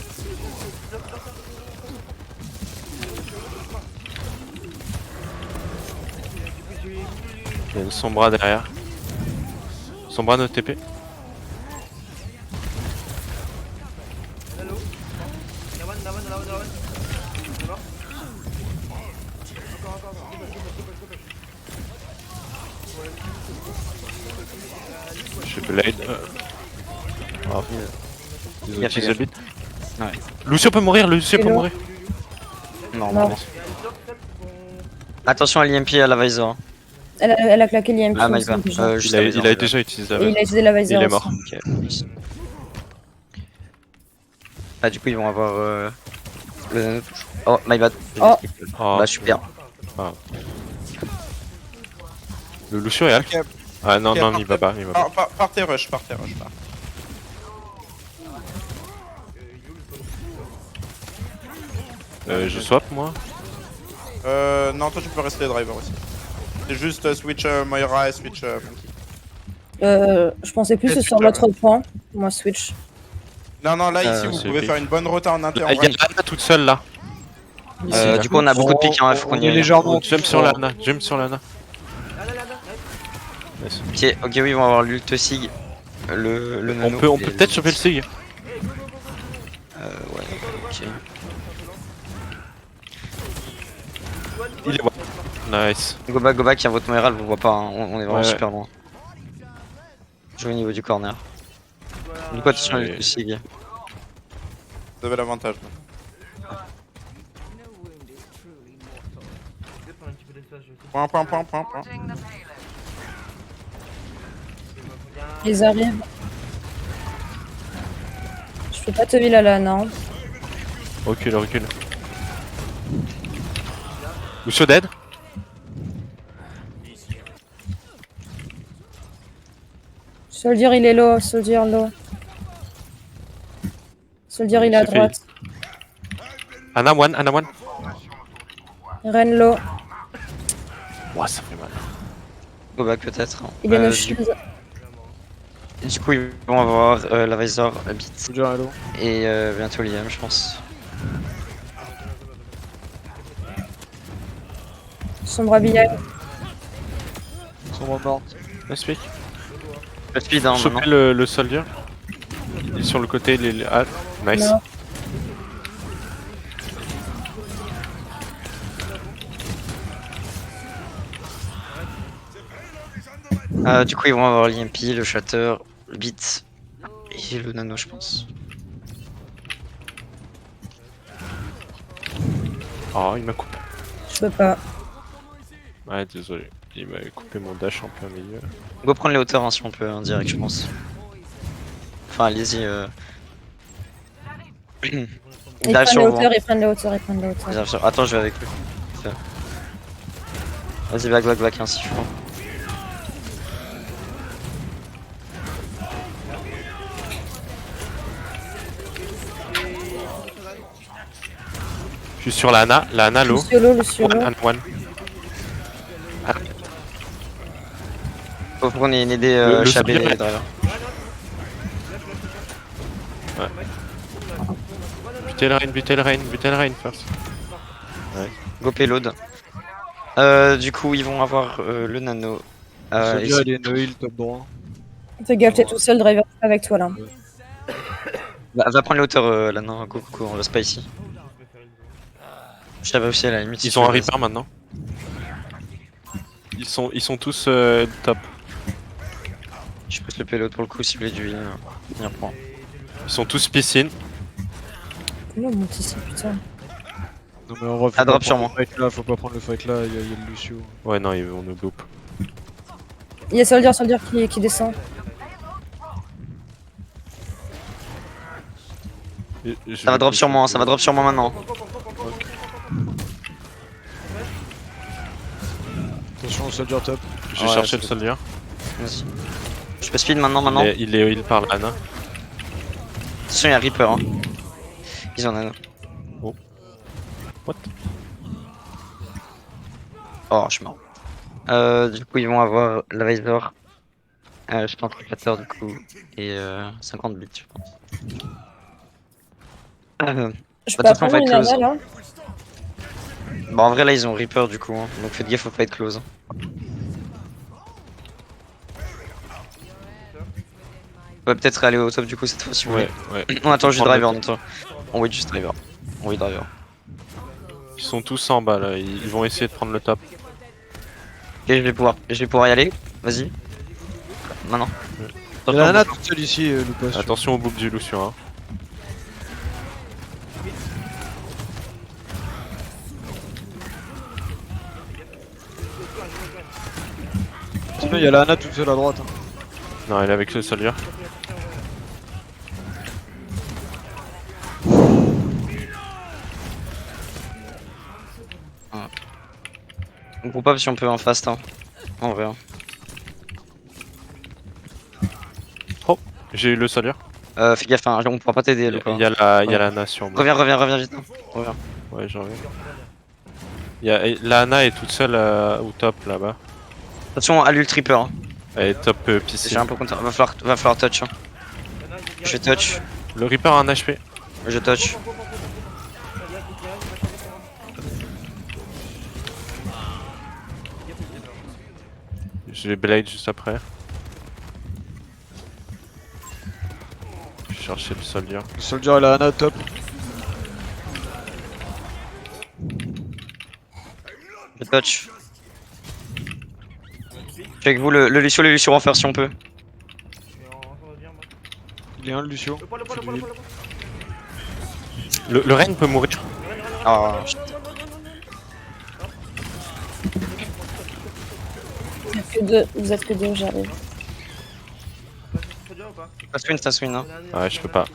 Il y a une Sombra derrière. Sombra notre TP. Je blade. Oh. Ils ont Gaffe, utilisé gaffe. le beat. Ouais. Lucio peut mourir, Lucio peut Hello. mourir. Non, Non. non. Attention à l'IMP à la Visor. Elle a claqué l'IMP. Ah, il me my bad. semble déjà. Juste Il a, la Visor, il a my déjà utilisé Et la il a utilisé la Visor. Il est aussi. mort. bad. Ok, nice. Ah, du coup, ils vont avoir le nano toujours. Oh, my bad. Oh. Oh, Bah, super. le Lucio est half. Ok. Ah non, Ok, non, il va pas, il va pas. Partez rush, partez rush. Je swap moi. Non, toi tu peux rester driver aussi. C'est juste switch Moira et switch Monkey. Je pensais plus Et sur super, l'autre point. Moi, switch. Non, non, là ici vous c'est pouvez pick. faire une bonne rota en inter. Il y a l'Ana toute seule là. Du coup, on a beaucoup de piques, hein, faut qu'on y aille. Jump sur l'Ana, jump sur l'Ana. Nice. Ok, ok, oui, ils vont avoir l'ult Sig. Le nano. On peut peut-être choper le Sig. Ouais, ok. Il est one. Nice. Go back, il y a votre Moira, elle vous voit pas, hein. On est vraiment Ouais. super loin. Jouer au niveau du corner. Du coup, attention à l'ult Sig. Vous avez l'avantage. Point. Ils arrivent. Je peux pas te heal à la non. Recule. Lucio dead. Soldier, il est low. Soldier, low. Soldier, il est à C'est fait. droite. Ana one. Ren low. Ouah, ça fait mal. Go back peut-être. Il est no du, shield. du coup, ils vont avoir la Visor, Beat. Et bientôt Liam, je pense. Sombra behind. Nice pick. Le speed, hein, maintenant. Choper le soldier. Il est sur le côté, ah, nice. Non. Du coup, ils vont avoir l'IMP, le Shatter, le Beat et le Nano, je pense. Oh, il m'a coupé. Je peux pas. Ouais, désolé. Il m'a coupé mon dash en plein milieu. Go prendre les hauteurs hein, si on peut, en direct, je pense. Enfin, allez-y. Ils Dash prennent sur les vous. hein. hauteurs, ils prennent les hauteurs, ils prennent les hauteurs. Bien sûr. Attends, je vais avec lui. Vas-y, back, hein, si je prends. Je suis sur la Ana low. Luciolo. One. Faut qu'on ait une idée Le Chabé soldier. et driver. Butez le rain first. Go payload. Du coup, ils vont avoir le nano. Soldier, ici. il est no heal top droit. Fais gaffe, t'es tout seul, driver avec toi là. Va prendre les hauteurs là, non, go, on reste pas ici. Je savais aussi à la limite. si Ils tu ont un veux, Reaper maintenant. Ils sont tous top. Je peux te le payload pour le coup, si vous voulez du heal. Il reprend. Ils sont tous piscine. Comment on monte ici, putain? Non mais en vrai, faut Ah, pas drop prendre sur moi. le fight là, faut pas prendre le fight là, il y a le Lucio. Ouais, non, ils vont nous boop. Il y a Soldier qui descend. Ça va drop sur moi, maintenant. Attention au Soldier top. J'ai Ouais, cherché le c'est- soldier. Vas-y. Je peux speed maintenant. Il est heal par l'Ana. Attention, il y a Reaper. Hein. Ils ont nano. What? Oh, je suis mort. Du coup, ils vont avoir la Visor. Je pense 34 du coup. Et 50 bits, je pense. Je Bah, peux de toute façon, apprendre une close. nana là. Bon, en vrai, là, ils ont Reaper du coup. Hein. Donc faites gaffe, faut pas être close. On va peut-être aller au top du coup cette fois si vous Ouais, voulez. ouais. On attend juste Prendre le driver, on top. attend. On wait juste driver. On wait driver. Ils sont tous en bas là. Ils vont essayer de prendre le top. Ok, je vais pouvoir y aller. Vas-y. Maintenant. Il y a la nana toute seule ici, Lucas. Attention au boop du Lucio. Hein. Sinon, il y a la Ana toute seule à droite. Hein. Non, elle est avec le soldier. On groupe up si on peut en fast. Hein. En vrai. Hein. J'ai eu le soldier. Fais gaffe, hein. On pourra pas t'aider. Il y a l'Ana sur moi. Reviens vite. Hein. Reviens. Ouais, j'en reviens. L'Ana est toute seule au top là-bas. Attention à l'ultripper. Hein. Elle est top J'ai piscine. un peu contre. Va falloir touch. Hein. Je touch. Le Reaper a un HP. Je touch. J'ai Blade juste après. Je vais chercher le soldier. Le Soldier et la Ana top. Je touch. Je suis avec vous, le Lucio renfer si on peut. Il y a un le Lucio. Le Reign peut mourir. Ah, shit. Vous êtes que deux, j'arrive. Fast win, hein. Ouais, je peux pas.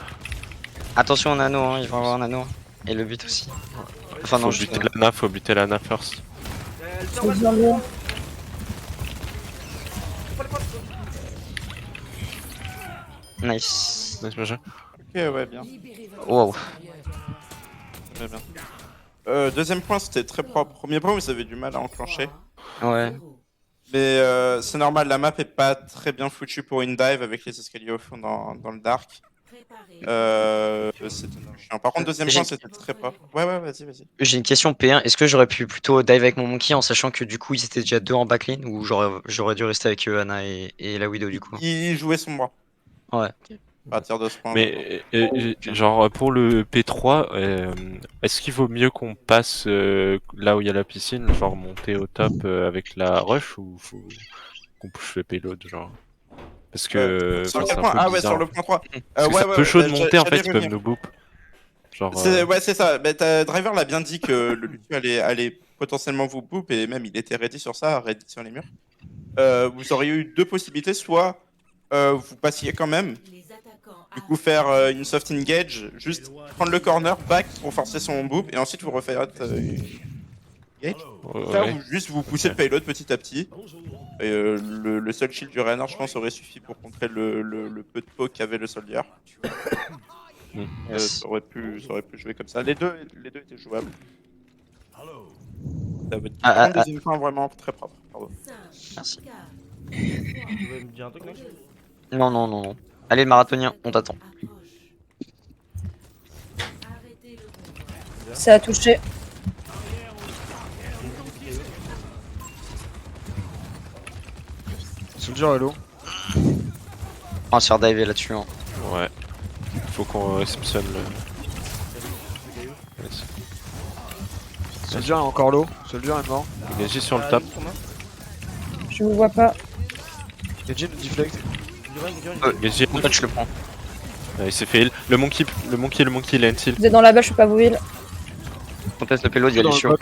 Attention au nano, hein, ils vont avoir un nano. Et le but aussi. Enfin, non, Faut buter l'Ana first. Soldier lourd. Nice. Nice, bien joué. Ok, ouais, bien. Wow. Très bien. Deuxième point, c'était très propre. Premier point, vous avez du mal à enclencher. Ouais. Mais c'est normal, la map est pas très bien foutue pour une dive avec les escaliers au fond dans le dark. C'était chiant. Par contre, deuxième point, c'était très propre. Ouais, vas-y. J'ai une question P1. Est-ce que j'aurais pu plutôt dive avec mon monkey en sachant que du coup ils étaient déjà deux en backline ou j'aurais dû rester avec Anna et la Widow du coup? Il jouait son bras. Ouais. À partir de ce point. Mais genre pour le P3, est-ce qu'il vaut mieux qu'on passe là où il y a la piscine, genre monter au top avec la rush ou faut qu'on push le payload genre? Parce que sur c'est quel un point? peu Ah ouais, bizarre. sur le point 3. Parce que c'est un peu chaud de monter en fait, ils peuvent nous boop. Genre, Ouais, c'est ça. Mais Driver l'a bien dit que le Lucio allait potentiellement vous boop, et même il était ready sur ça, ready sur les murs, vous auriez eu deux possibilités. Soit vous passiez quand même, Les attaquants du coup faire une soft engage, juste prendre le corner, back pour forcer son boop, et ensuite vous refaites une engage. Ça, Ouais. ou juste vous poussez le payload petit à petit. Et le seul shield du Reinhardt, je pense, aurait suffi pour contrer le peu de poke qu'avait le soldier. Yes. Ça aurait pu jouer comme ça. Les deux étaient jouables. Ça veut dire Ah, un deuxième point vraiment très propre. Pardon. 5, Merci. 4, Tu veux me dire un truc, mec? Non, non, non, non. Allez, le marathonien, on t'attend. approche. Arrêtez le convoi. Ça a touché. Soldier hello. On va se faire diver là-dessus. Hein. Ouais. Faut qu'on réceptionne le. Yes. Soldier est encore low. Soldier est mort. Genji sur le top. Je vous vois pas. Genji nous deflect. Genji, Mon touch, je le prends. il s'est fait heal. Le monkey, il a un heal. Vous êtes dans la balle, je peux pas vous heal. On teste le payload, il y a Dans les le chiots. bot.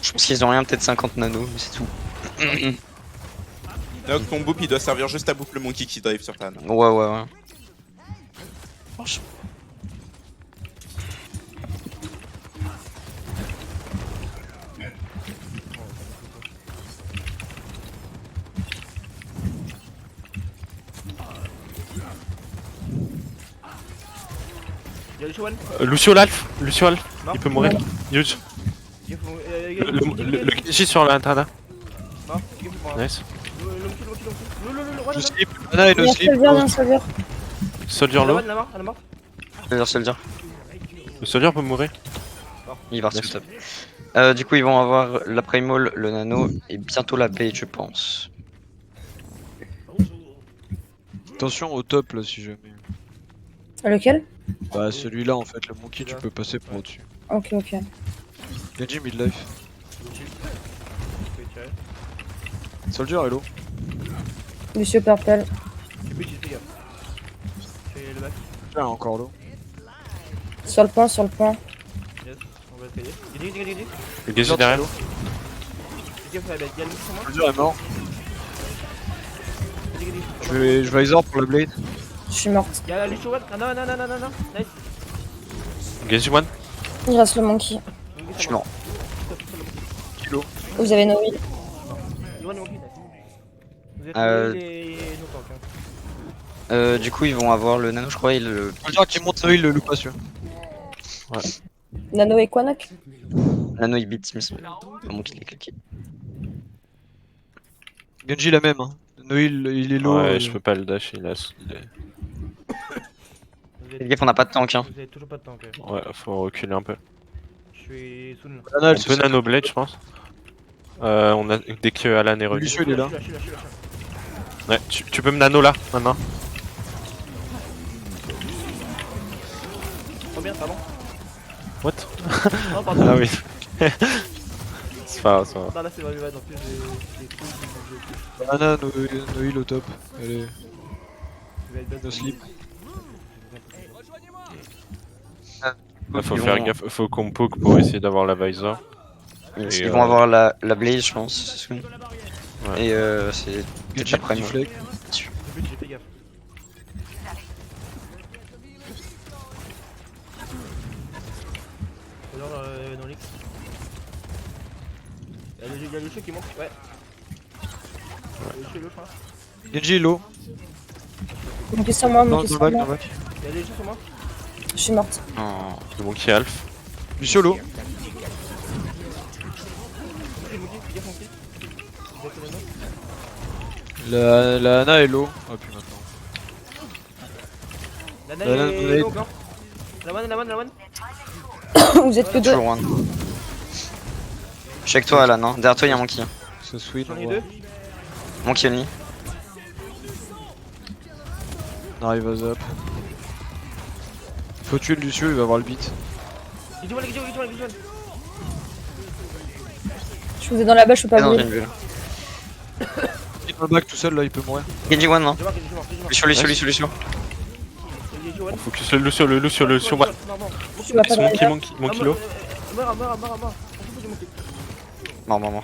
Je pense qu'ils ont rien, peut-être 50 nano, mais c'est tout. Donc ton boop il doit servir juste à boop le monkey qui dive sur Tan. Ouais, ouais, ouais. Y'a le Showan. Lucio l'alf, Non. il peut mourir. Huge. Le Genji sur l'intana. Non, il faut prendre. Nice. Je slip. Ana est no Viens slip. soldier, viens soldier. Soldier low. La mort, elle est morte. Soldier. Le soldier peut mourir. Il va rester au top. Du coup, ils vont avoir la Primal, le Nano et bientôt la Blade, je pense. Attention au top là si jamais. Lequel? Bah celui-là en fait, le monkey tu peux passer par au-dessus. Ok, ok. Genji midlife. Soldier hello. Lucio Purple. Et puis, fais gaffe. Fais le back. Soldier est encore low. Sur le point, sur le point. Yes, on va essayer. Gidi. Le Genji derrière. Fais gaffe à la bête. Y'a le mix sur moi. Soldier est mort. Gidi. Je vais Isor pour la blade. Je suis morte. Y'a le Showan. Ah non. Nice. Genji one. Il reste le monkey. Je suis mort. Vous avez no heal. Yoann est monkey, nice. Vous êtes Euh, les no tank, hein. Du coup, ils vont avoir le Nano, je crois, et le. Soldier qui monte no heal, le loup pas sûr. Nano et Quanak. Nano, il beat Smith. Comment qu'il est cliqué. Genji la même hein. No heal, il est low. Ouais, je peux pas le dash, il est. Vous Fais gaffe, on n'a pas de tank. Hein. Vous avez toujours pas de tank. Ouais, faut reculer un peu. Je suis soon. Ana, elle On se peut sert. nano blade, je pense. On a dès que Alan est revenu. Lucio il est là. Je suis là. Ouais, tu peux me nano là maintenant. Trop bien, pardon. What? Non, pardon. Ah oui. C'est pas grave, c'est pas grave. Non, là c'est vrai, en plus j'ai tout. Ana no heal au top. Elle est Je vais être bête. no sleep. Là, faut Ils faire vont- gaffe, faut qu'on poke pour essayer d'avoir la visor. Ils Et, vont avoir la Blaze, je pense. soon. Ouais. Et c'est Genji la Primal. deflect. Le but, j'ai fait gaffe. Alors, dans l'X. Y'a le chou qui monte, ouais. Le chou est low, je crois. Genji est low. Monkey sur moi, Dans monkey le sur back, dans moi. le back. Y'a des chous sur moi. Je suis morte. Oh. Le monkey alf. Lucio low. Fais gaffe mon kill. Exactement. La Ana est low. Ah puis maintenant. La La naine naine est est- low encore. La one. Vous êtes que deux. Toujours one. Je suis avec toi, Alan. Hein. Derrière toi, il y a un monkey. Ça swing. J'en ai deux. Monkey ennemi. On arrive à zap. Faut tuer le Lucio, il va avoir le beat. Gidi one. Je vous ai dans la balle, je peux Ah pas non, vous j'ai heal. une bulle. Il est dans le back tout seul là, il peut mourir. Genji one, non J'ai mort. Lucio. Gidi Johan. Focus le Lucio, moi. Tu vas pas driver. Mon kilo. Meurs. On s'en fout du monkey. Mort.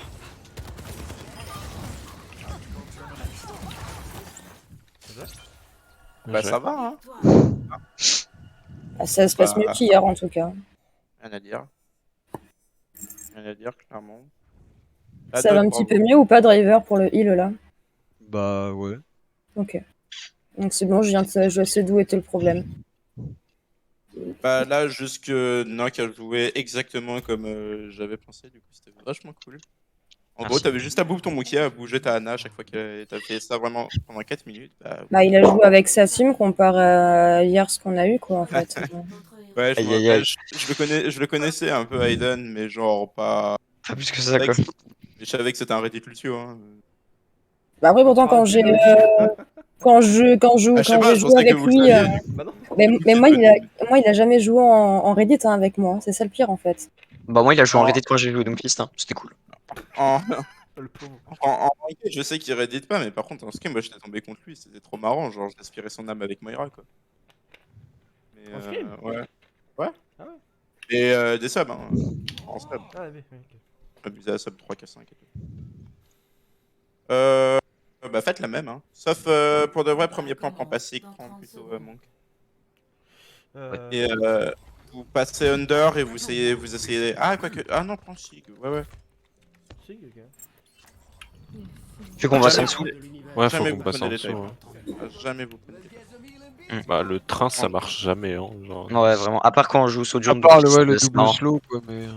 Bah ça va, hein. Ah, ça se passe mieux qu'hier en tout cas. Rien à dire. Rien à dire, clairement. Ça va un petit peu mieux ou pas, driver, pour le heal là? Bah ouais. Ok. Donc c'est bon, je sais d'où était le problème. Bah là, juste que Nock a joué exactement comme j'avais pensé, du coup c'était vachement cool. En Merci. gros, t'avais juste à bouger ton Monkey, à bouger ta Ana à chaque fois que t'as fait ça vraiment pendant 4 minutes. Bah, Bah, il a joué avec sa team comparé à hier ce qu'on a eu quoi en fait. ouais, je, me Aïe, aïe, rappelle, aïe. je le connaissais un peu Aiden, mais genre pas. Pas plus que ça, quoi. Je savais que c'était un Reddit Lucio. Hein. Bah après pourtant quand j'ai quand j'ai Ah, je sais pas, je joué pensais avec que vous le lui, saviez. Bah non. mais moi il a jamais joué en Reddit hein, avec moi, c'est ça le pire en fait. Bah moi il a joué en Oh. Reddit quand j'ai joué au Doomfist, hein. C'était cool. En, Le pauvre. en ranked, je sais qu'il Reddit pas, mais par contre en skin, moi j'étais tombé contre lui, c'était trop marrant. Genre, j'aspirais son âme avec Moira, quoi. Mais, En skin ouais. Ouais. Ah ouais. Et des subs, hein. En sub. Ah oui, ok. Amusé à sub 3, 4, 5 et tout. Bah faites la même, hein. Sauf pour de vrai, premier plan, prends pas Sig, prends plutôt Monk. Et vous passez under et vous essayez. Ah, quoique. Ah non, prends Sig. Ouais. Si, ok. Vu qu'on va en dessous. Ouais, faut Jamais qu'on vous passe en prenez les dessous. types. Ouais. Jamais vous prenez les types. Bah, le train, ça marche jamais. Hein, genre. Ouais, vraiment. À part quand on joue À Sojourn part Doomfist, le c'est double marrant. slow, quoi, mais.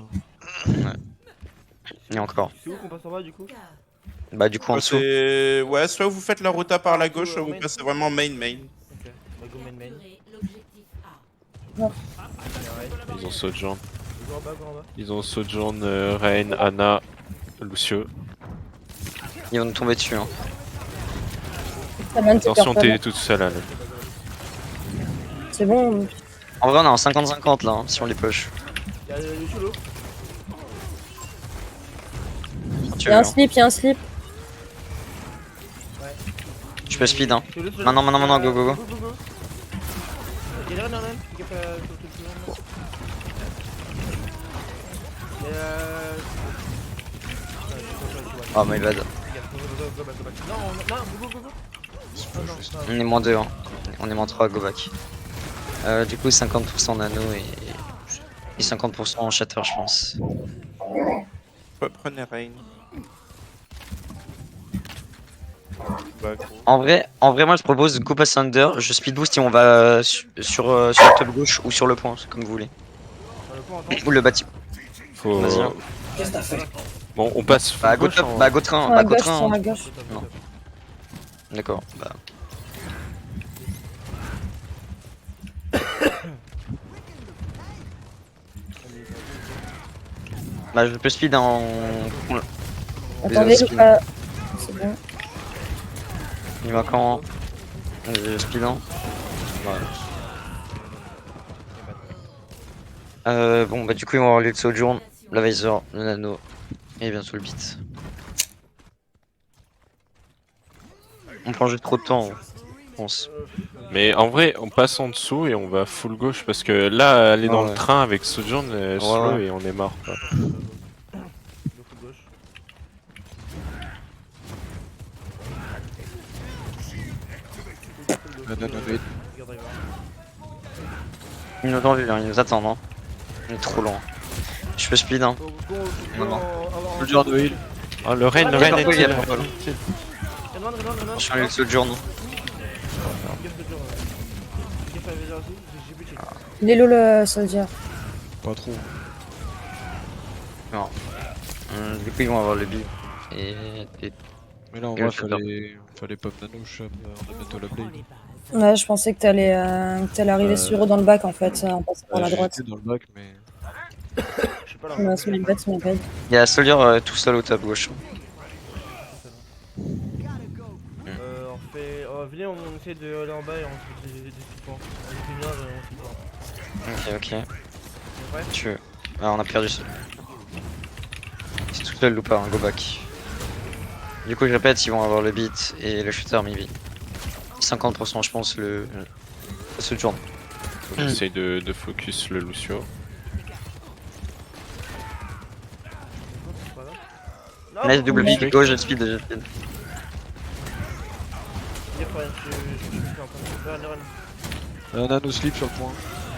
Et encore. C'est où qu'on passe en bas du coup? Bah du coup en dessous. Ouais, soit vous faites la rota par la gauche, soit vous main. passez vraiment main. Ok. Bah go main. L'objectif A. Ils ont Sojourn. Go en bas. Ils ont Sojourn, Rain, Ana, Lucio. Ils vont nous tomber dessus, hein. Ça va, t'es Attention, purple. t'es toute seule, Ana. C'est bon. En vrai on est en 50-50 là, hein, si on les push. Y'a le solo. Tu Il y a un veux, hein. slip, il y a un slip. Je peux speed, hein. Solo. Maintenant, go. Ok, y'a rien, Fais gaffe à tout le monde. Oh my bad. Go back. Non, go. On est moins 2, hein. On est moins 3, go back. Du coup 50% nano et 50% en shatter je pense. Prenez Rain. Bah, gros. En vrai moi je propose go pass under, je speed boost et on va sur le top gauche ou sur le point, comme vous voulez. Ou le bâtiment. Faut. Vas-y, hein. Bon, on passe. Bah go gauche, top, hein. bah go train, Sur bah la go gauche, train. sur hein. la gauche. Non. D'accord, bah. Bah je peux speed en... Attendez, speed. c'est bon. Il va quand speed en... bon bah du coup ils vont avoir le Sojourn, la Visor, le Nano et bientôt le beat. On prend juste trop de temps, je pense. Mais en vrai, on passe en dessous et on va full gauche parce que là, aller dans Ouais. le train avec Sojourn, slow ouais. et on est mort. Quoi. Ils nous ont vu, hein, ils nous attendent. Hein. On est trop loin. Je peux speed, hein. Non. Le genre de heal. Ah, le Rain, Il y a pas est de il est- purple. Je suis allé Sojourn. Il est low le soldier. Pas trop. Du coup ils vont avoir le build. Et... Mais là, en Et vrai, le shatter. fallait pop nano, on a bientôt la blade. Ouais, je pensais que t'allais arriver sur eux dans le bac en fait, en passant par la droite. J'étais dans le back, mais. Je sais pas là. Ouais, c'est my bad, c'est my bad. Il y a Soldier tout seul au top gauche. Venez, on essaie de aller en bas et on se fait des supports. On fait bien, on Ok. Ouais. Tu veux. Ah, on a perdu ce. C'est tout seul ou pas, hein, go back. Du coup, je répète, ils vont avoir le beat et le shooter maybe. 50% je pense le Sojourn. On essaye de focus le Lucio. C'est pas grave. Nice Non, double Ouais. pick. Oh, j'ai le speed, j'ai le speed. il y a pas rien, je suis en train de faire un run. Nano slip sur le point.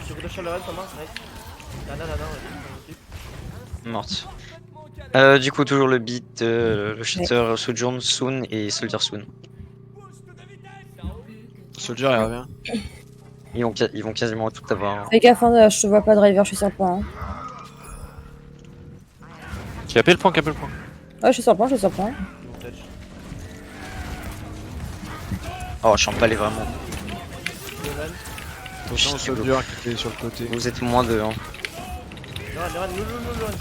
Je vais lâcher le run, ça marche, nice. Nana, ouais. Morte. Du coup, toujours le beat, le Shatter, Sojourn, Soon et Soldier Soon. Soldier, il revient. Ils vont quasiment tout avoir. Hein. Fais gaffe, hein, je te vois pas driver, je suis sur le point. Hein. Qui appelle le point, qui appelle le point. Ouais, je suis sur le point, je suis sur le point. Ils vont touch. Oh, je chante pas les vraiment. Le run. Attention au Soldier qui était sur le côté. Vous êtes moins de. Hein. Le run, le run.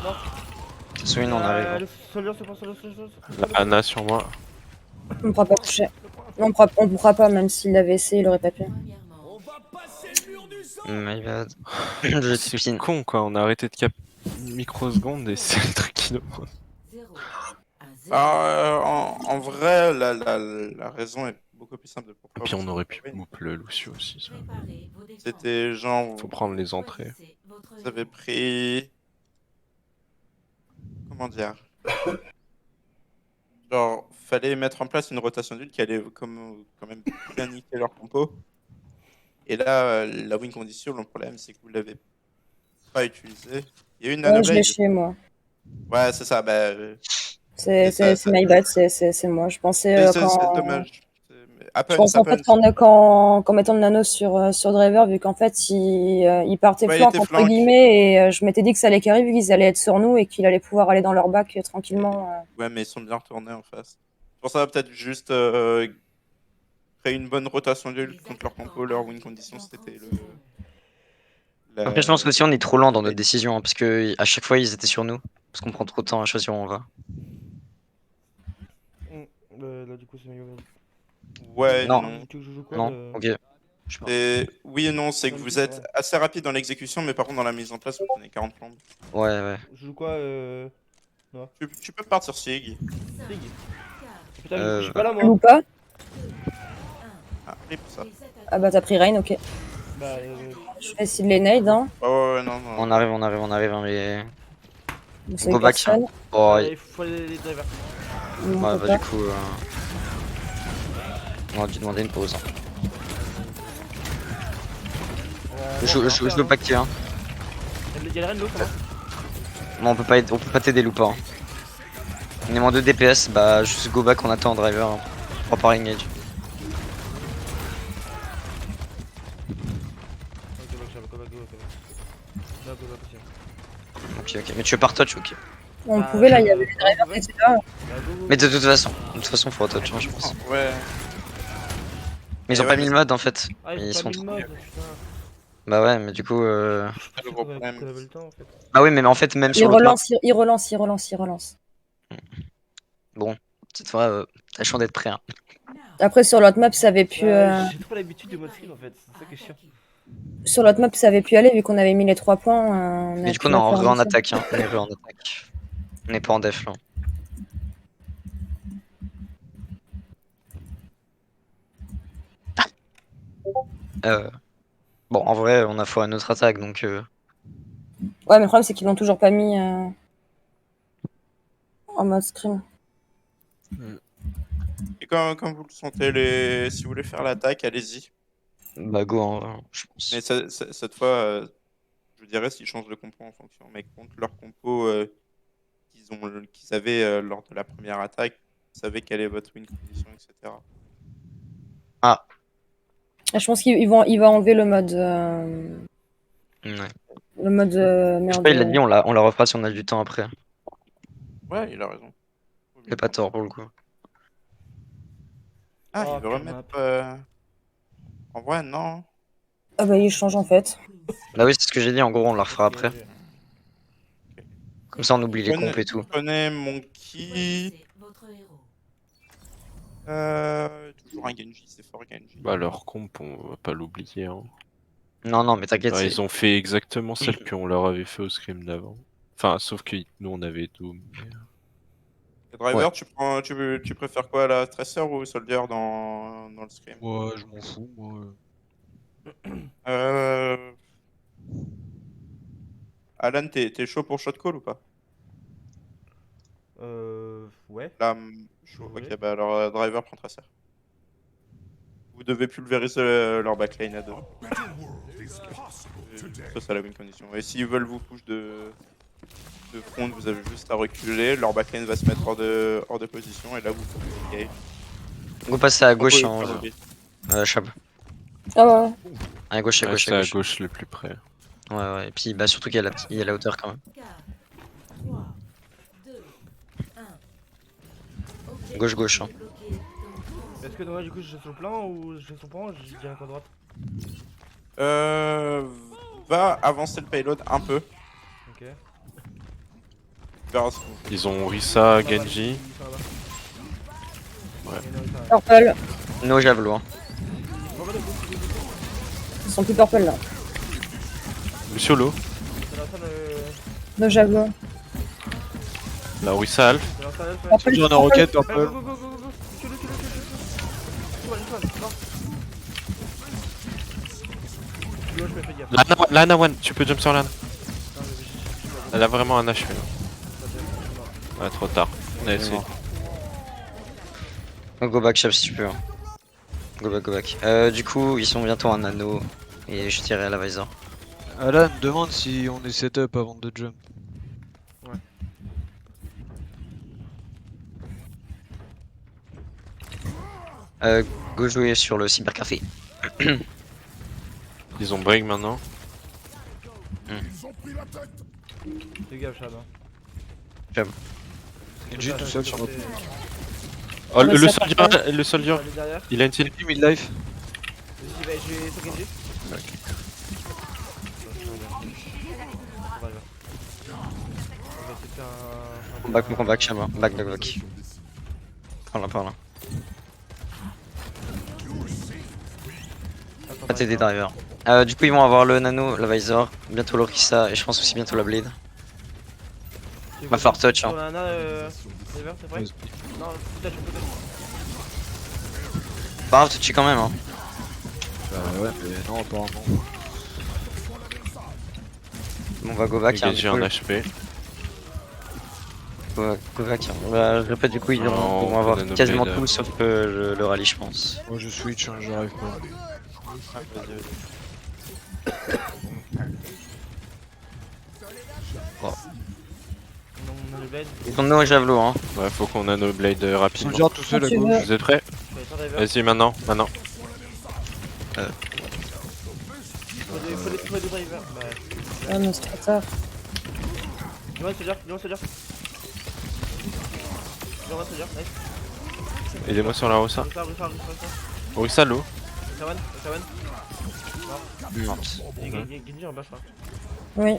Non. Soon, on arrive. Le soldier, c'est pas soldier. La Ana sur moi. On ne pourra pas toucher. On pourra pas, même s'il l'avait essayé, il aurait pas pu. Premièrement, My bad. Je C'est suis pin. con quoi, on a arrêté de cap une microseconde et c'est le truc qui nous prend. 0 à 0. En vrai, la raison est beaucoup plus simple de Et pourquoi. puis on vous aurait pu avez- moup le Lucio aussi. Ça. Préparez vos défenses. C'était genre, Faut prendre les entrées. Choisissez votre vous avez héros. pris. Comment dire? Genre, fallait mettre en place une rotation d'huile qui allait quand même bien niquer leur compo. Et là, la win condition, le problème, c'est que vous l'avez pas utilisé. Il y a eu une Ouais, je l'ai nanoblade. chié, moi. Ouais, c'est ça. Bah, C'est ça- my bad, c'est moi. Je pensais c'est quand. dommage. Je Happens, pense en fait happens. qu'en mettant le nano sur driver, vu qu'en fait il partait Ouais, il flank était entre flank. guillemets, et je m'étais dit que ça allait carry vu qu'ils allaient être sur nous et qu'il allait pouvoir aller dans leur bac tranquillement. Ouais, mais ils sont bien retournés en face. Pour ça, peut-être juste créer une bonne rotation d'huile contre leur compo, leur win condition, c'était Après, je pense qu'aussi on est trop lent dans Ouais. notre décision, hein, parce que à chaque fois ils étaient sur nous. Parce qu'on prend trop de temps à choisir où on va. Là, du coup, c'est mieux. Ouais, Non. non. Tu joues quoi Non? Ok. Je sais pas. Et oui et non, c'est que vous êtes assez rapide dans l'exécution, mais par contre, dans la mise en place, vous prenez 40 plombes. Ouais, ouais. Je joue quoi Tu peux partir Sig. Sig. Putain, Euh, je suis pas là, moi. Ou pas? Ah, rip ça. Ah bah t'as pris Rain, ok. Bah, Je vais essayer de les nade, hein. Oh, ouais, non, non. On arrive, hein, mais. C'est Go back, personne. Oh, il faut aller les drivers. On ouais, peut bah pas. du coup. On a dû demander une pause. Hein. Je veux pas que tu hein. Il y a le reine l'eau, comment Bon, on peut pas t'aider Loupa. Hein. On est moins de DPS, bah juste go back, on attend en driver. Hein. On va pas engage. Ok, ok. Mais tu veux par touch, ok. On Bah, pouvait là, il y avait les drivers qui étaient là. Mais de toute façon, faut touch, hein, je pense. Ouais. Mais ils ont Ouais, pas mais mis le mode en fait. Ah, Ils ils sont ont pas mis trop. le mode, putain. Bah ouais, mais du coup. C'est le gros problème. On avait le temps, en fait. Bah oui, mais en fait, même Il sur l'autre map. relance. Bon, cette fois, tâchons d'être prêts. Hein. Après sur l'autre map ça avait pu J'ai trop l'habitude de mode stream, en fait. C'est ça qui est chiant. sur l'autre map ça avait pu aller vu qu'on avait mis les 3 points. On Mais a du pu coup, on est en faire vrai en avancer. attaque. Hein. On est en attaque. On est pas en def là. Bon, en vrai, on a foiré notre attaque donc. Ouais, mais le problème c'est qu'ils l'ont toujours pas mis en mode scrim. Et quand vous le sentez, si vous voulez faire l'attaque, allez-y. Bah go, hein, je pense. Mais cette fois, je dirais s'ils changent de compo en fonction. Mais contre leur compo qu'ils avaient lors de la première attaque, vous savez quelle est votre win condition, etc. Et je pense qu'il va enlever le mode Ouais. le Je sais merde. pas, il a dit, on la refera si on a du temps après. Ouais, il a raison. Il a pas tort pour le coup. Ah, Oh, il veut quelle remettre. map. En vrai, non. Ah bah il change en fait. Bah oui, c'est ce que j'ai dit, en gros, on la refera après. Ok. Comme ça, on oublie les comptes et tout. Prenez Monkey. Choisissez votre héros. Toujours un Genji, c'est fort Genji. Bah leur comp, on va pas l'oublier. Hein. Non, non, mais t'inquiète. Bah, c'est- ils ont fait exactement celle qu'on leur avait fait au scrim d'avant. Enfin, sauf que nous on avait Doom. mais- Le driver, Ouais. tu préfères quoi, la Tracer ou Soldier dans le scrim? Ouais, je m'en fous, moi. Alan, t'es chaud pour shot call ou pas? Ouais. Là, chaud. Oui. Ok, bah alors driver prend Tracer. Vous devez pulvériser leur backline à deux. Ça, c'est la win condition. Et s'ils veulent vous push de front, vous avez juste à reculer. Leur backline va se mettre hors de position et là vous pouvez engage. Go passer à On gauche peut hein, faire le bait. Chab. Ah ouais, ouais. À gauche, à Ouais, gauche, c'est à à gauche. gauche le plus près. Ouais, ouais. Et puis bah surtout qu'il y a il y a la hauteur quand même. 4, 3, 2, 1. Gauche, gauche, hein. Est-ce que moi du coup je fais sur le plan ou je fais sur le plan? Je dirais à droite. Va avancer le payload un peu. Ok. Tu verras ce que vous faites. Ils ont Orisa, Genji. Ils sont là-bas. Ouais. Il y en a un, ça va. Purple. No javelot. Hein. Bon, bah, Ils sont plus purple là. Luciolo, c'est la salle, No javelot. la Orisa Alph. c'est la salle, Purple. J'en ai en roquette, Go, Purple. go, go, go, go, go. Tue-le, tue-le, tue-le. Non. Tu vois, je me fais gaffe. Lana One, tu peux jump sur Lana. Non, mais Elle a vraiment un HP là. je Ouais, trop tard. On a essayé. Go back, Chab, si tu peux. Hein. Go back, go back. Du coup, ils sont bientôt en anneau. Et je tirais à la visor. Alan, demande si on est setup avant de jump. Go jouer sur le cybercafé. Ils ont break maintenant. Fais gaffe, Chab. hein. Genji tout seul sur notre Oh, Ah, mais le ça, soldier, parfait. le soldier, Allez derrière. il a une team. team mid-life. Vas-y, je vais sur Genji. On va essayer de faire un. Come back, Chab. Hein. Back. Par là. Attends, Pas t'aider driver. driver. Du coup, ils vont avoir le nano, la visor, bientôt l'Orisa et je pense aussi bientôt la blade. Tu Ma veux fort touch, sur hein. la Nana, driver, t'es prêt? Non, peut-être. Pas grave, tu tues quand même. Hein. Bah ouais, mais non, apparemment. Bon, on va go back. Genji en HP. Go back. Hein. Bah, je répète, du coup, ils Non, vont avoir Nano quasiment Blade, tout sauf le rallye, je pense. Moi je switch, hein, j'arrive pas. On a le blade. Ils ont no javelot. Hein. Ouais, faut qu'on a nos blades rapidement. Soldier tout seul à Tu gauche. veux. Vous êtes prêts? Je vais sur driver. Vas-y, maintenant. Faut les driver. Bah, Ah non, c'est trop tard. dis-moi soldier. Nice. Aidez-moi sur la Orisa. Restart. Orisa low. Sawan. Morte. Genji en bas, je crois. Oui.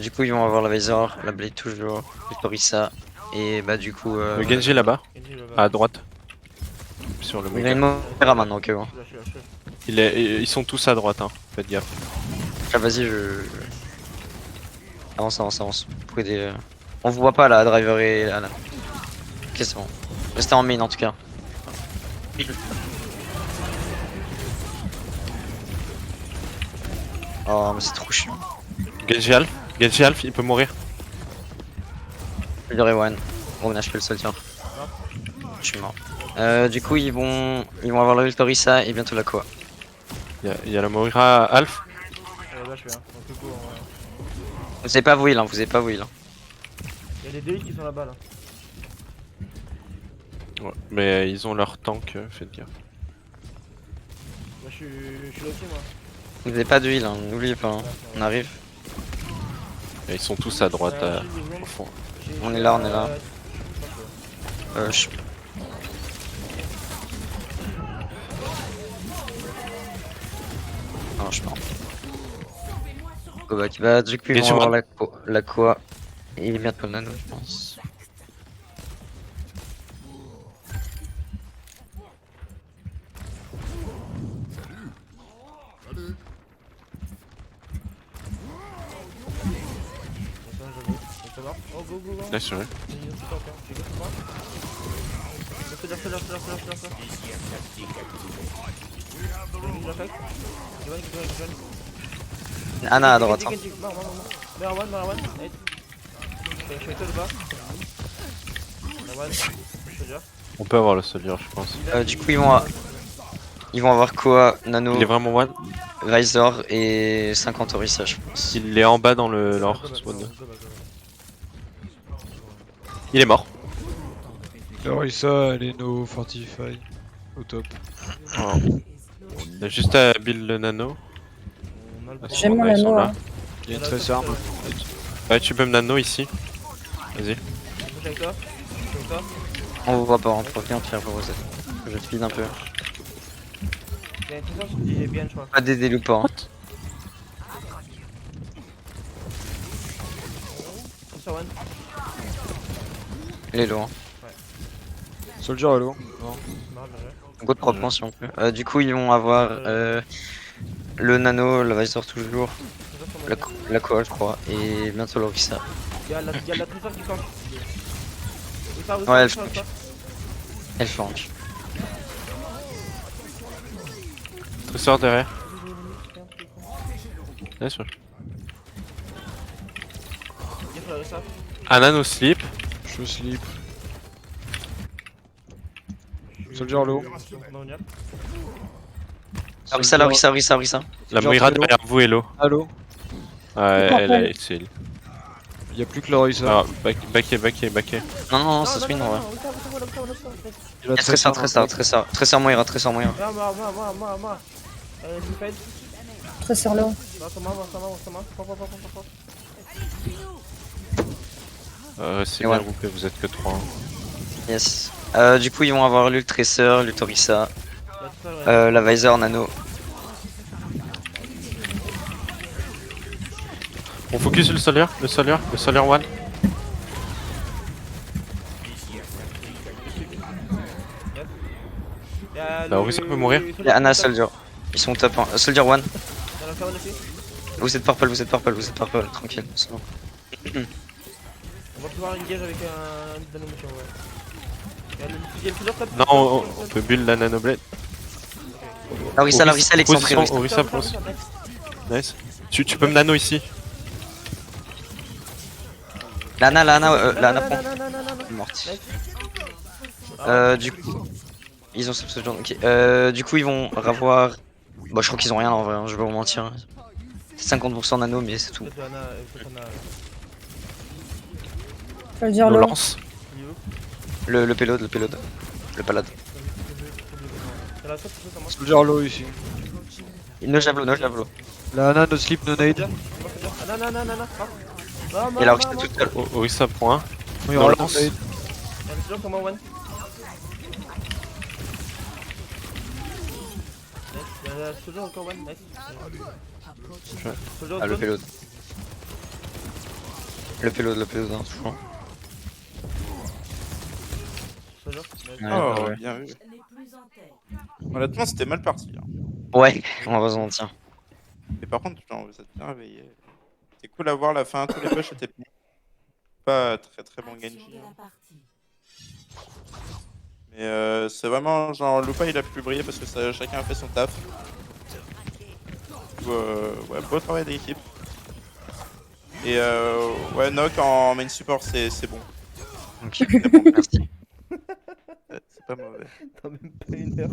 Du coup, ils vont avoir la visor, la blade toujours, l'Orisa et bah, du coup. Le Genji là-bas, Genji là-bas. à droite. Sur le Il a une Mega. Moira maintenant, ok. Bon. Je lâche. Ils sont tous à droite, hein. Faites gaffe. Ah, vas-y, je. Avance. Pour aider. On vous voit pas là, driver et Alan. Ok, c'est bon. Restez en main en tout cas. Oh, mais c'est trop chiant. Genji Alph, il peut mourir. Je dirais one. Bon, on a HP le soldier. Je suis mort. Du coup, ils vont avoir la Ultorisa et bientôt la Koa. Il y a la Moira Alph. Là, je fais un. Donc, du coup, Vous avez pas will, hein, vous avez pas will. il y a des délites qui sont là-bas là. Ouais, mais ils ont leur tank, faites gaffe. Moi, je suis là aussi, moi. Vous avez pas de heal, hein, n'oubliez pas. Hein. On arrive. Et ils sont tous à droite, Shield, au fond. On est là. Je... Non, je pars. Go back. Bah, du coup, ils Et vont sur avoir la Koa. Et bientôt le nano, je pense. Ça marche. Oh, go. Là sur eux. J'ai go sur moi. Ana à droite. Hein. On peut avoir le soldier, je pense. Du coup, ils vont avoir Koa, Nano, Il est vraiment one. Visor et 50 Orisa, je pense. Il est en bas dans leur spawn. Il est mort. Orisa, Leno, Fortify, au top. Oh. Il y a juste à build le nano. J'ai mon Ils sont anneau. là. Hein. Il y a une tresse arme. Ouais, tu peux me nano ici. Vas-y. On vous voit pas, on peut bien faire pour vous. Je speed un peu. Pas d'aider le pas. Hein. Il est loin. Soldier à l'eau. Non. Go de propre si on peut. Du coup, ils vont avoir le Nano, le Visor toujours, la Koa, je crois, et bientôt l'Orisa. Il y a la trésor qui flanque. Ouais, elle flanque. Trésor derrière. Bien sûr. Un nano slip. Je slip. Soldier à l'eau. Orisa. La Genre Moira Hello. derrière vous, Hello. Allô. Ouais, elle c'est elle. Il y a plus que l'Orisa. Alors, backé. Non, ça se win en vrai. Il a Très sert Moira. Moi. Très sur l'eau. C'est Et bien ouais. groupé, vous êtes que 3. Yes. Du coup, ils vont avoir l'Ultresseur, l'Ultorisa, la Visor, Nano. On focus sur le Solier one. La Orisa peut mourir. Il y a Ana, Soldier. Ils sont top 1. Soldier 1. Vous êtes purple, tranquille. C'est bon. On va pouvoir engage avec un nanomotion, ouais. Il y a le plusieurs top. Non, on peut build la nanoblade. Orisa, elle est excentrée. Orisa, nice. Tu peux me nano ici. Lana prend. Morte. Du coup, ils ont ce genre. Ok. Du coup, ils vont avoir. Bon, je crois qu'ils ont rien en vrai, hein, je vais vous mentir. C'est 50% nano, mais c'est tout. Je veux dire On l'eau. lance. Le payload, le palade. Soldier à l'eau ici. No javelot. La Ana, no slip, no nade. Et la Orisa toute seule. Orisa point. Oui, On on lance. nade. Ah, le payload. Le payload, hein, toujours. Oh, Ouais. bien vu. n'est plus en tête. Honnêtement, c'était mal parti. Hein. Ouais, on va se mentir. Et par contre, genre, vous êtes bien réveillé. C'est cool à voir la fin, tous les pushs étaient pas très bon Action Genji. de Hein. la partie. Mais c'est vraiment genre Lupa il a pu briller parce que chacun a fait son taf. Du coup, ouais, beau travail d'équipe. Et ouais, Nock en main support c'est bon. Ok, C'est bon. merci. C'est pas mauvais. T'as même pas une heure.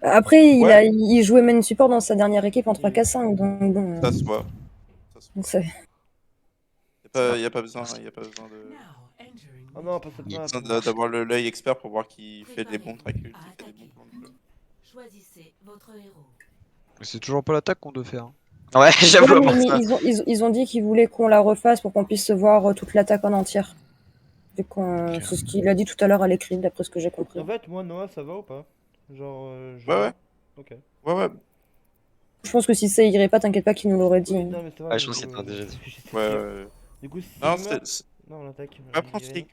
Après, Ouais. il jouait main support dans sa dernière équipe en 3K5, donc bon. Ça se voit. C'est- Y a pas besoin de. Oh non, pas cette Y a map. besoin d'avoir l'œil expert pour voir qui fait des bons track ults, qui fait des bons plans de jeu. Choisissez votre héros. Mais c'est toujours pas l'attaque qu'on doit faire. Ouais, j'avoue. Ouais, mais ils ont dit qu'ils voulaient qu'on la refasse pour qu'on puisse se voir toute l'attaque en entière. C'est ce qu'il a dit tout à l'heure à l'écrit, d'après ce que j'ai compris. En fait, moi, Noah, ça va ou pas? Genre. Ouais. Ok. Ouais. Je pense que si ça irait pas, t'inquiète pas qu'il nous l'aurait dit. Oui, non, mais ça va. Ouais, je du pense coup, qu'il t'a déjà dit. Ouais. Du coup, si Non, il meurt- c'est. Non, on attaque. Ouais, prends Stig.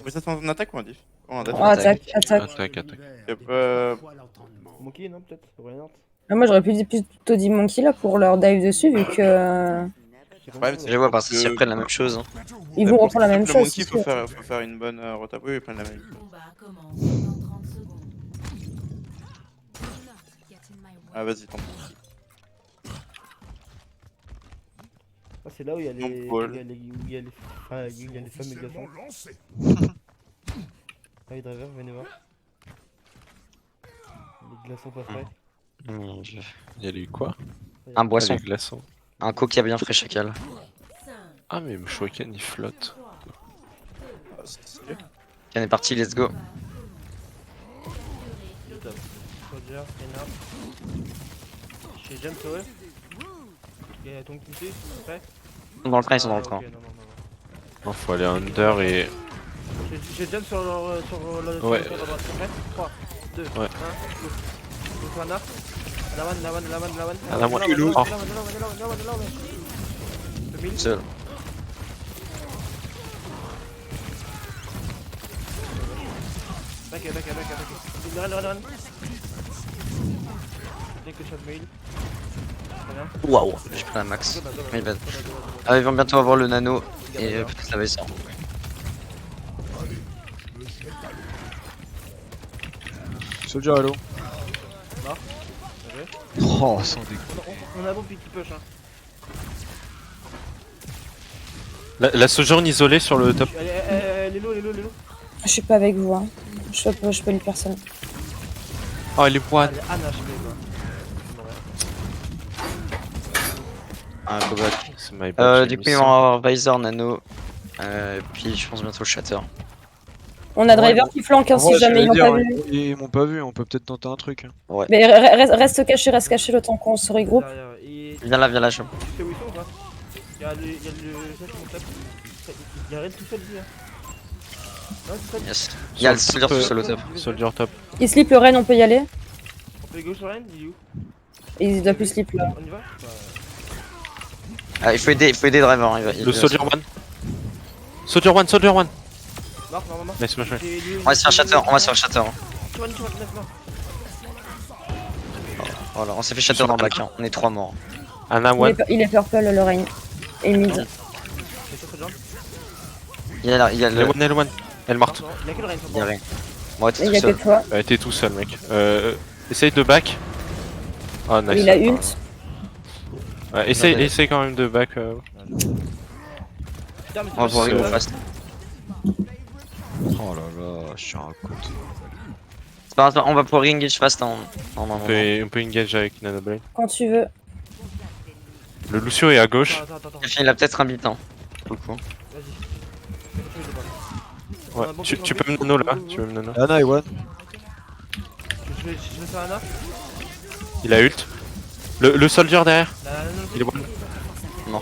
Vous êtes en attaque ou en diff? En attaque. Ah, attaque. Attaque. Monkey, non, peut-être? Revenante. Ah, moi, j'aurais plutôt dit Monkey là pour leur dive dessus, vu que problème, c'est Je vois pour parce que que- s'ils reprennent la même chose. Ils vont reprendre la même Le chose. Monkey, c'est faut sûr. faire une bonne rota. Oui, ils prennent la même. Le combat commence dans 30 secondes. Ah, vas-y, tente. Ah, c'est là où il y a les. Donc, Où Paul. il y a les. Où il y a les. Ah, il y a les fameux glaçons. Ah oui, Driver, venez voir. Les glaçons pas frais. Mon dieu. Il y a les quoi? Un boisson. Ah, les glaçons. Un coca bien frais chacal. 5, Ah, mais Shoken il flotte. 3, Ah, c'est stylé. On est parti, let's go. Le top. Roger, Renard. Chez James, ouais. Il y a ton poussé, prêt? Ils sont dans le train, ils sont dans le Ah, train. ok, non. Non, faut aller under et. J'ai James sur le. Ouais. Sur la droite. Prêt? 3, 2, 1, Ouais. go. Go sur Anna. Lawan. Ah, la moitié. Oh. 2000. Seul. Back. Run. Dès que shot mail. Très bien. Waouh, j'ai pris un max. My bad. Ah, ils vont bientôt avoir le nano et peut-être la vaisseau. Soldier Halo. Mort. Bien joué. Oh, sans déconner. On a un bon pick qui push, hein. La sojourn isolée sur le top. Les lots. Je suis pas avec vous. Hein. Je peux une personne. Oh, elle est one. Allez, Anna, je l'ai Un go back. C'est my bad. j'ai Du mis coup, ils ça. vont avoir Visor, nano. Puis je pense bientôt le Shatter. On a Driver qui flanque hein, En si vrai, jamais ils j'allais m'ont pas dire, vu. ils m'ont pas vu, on peut peut-être tenter un truc. Hein. Mais reste caché le temps qu'on se regroupe. Et Viens là, je. tu sais où ils sont ou pas? Il y a le chef qui monte. Il y a Red tout seul ici, hein. Non, tout seul. Yes. Il y a le soldier tout seul au top. Soldier top. Il slip le Ren, on peut y aller. On peut go sur Ren, il est où? Et il doit plus slip là. On y va? Ah, il faut aider Driver. Hein, Le Soldier one. Soldier one. Mort. Nice smash. On va se faire Shatter, hein. Tu vas, mort. Voilà, on s'est fait Shatter dans le back. Hein. On est 3 morts. Anna one. Il est purple le Ren. Et mid. C'est sur ce jump. Il y a le. Elle one. Elle est morte. Non, il y a que le Ren sur Il y a bord. rien. Moi, Et t'es il tout y a que seul. toi. T'es tout seul, mec. Essaye de back. Oh, nice. Il a ult. Ouais, essaye quand même de back. Putain, mais On va pouvoir C'est- rigoler fast. Oh là là, je suis un côté. C'est pas grave, on va pouvoir engage fast en. On peut engage avec Nanoblade. Quand tu veux. Le Lucio est à gauche. Attends. Il a peut-être un bit. Hein. Pour le coup. Vas-y. Ouais. Tu peux me nano là. Tu peux me nano. Anna et One. Je vais faire Anna. Il a ult. Le soldier derrière. Il est one. Vous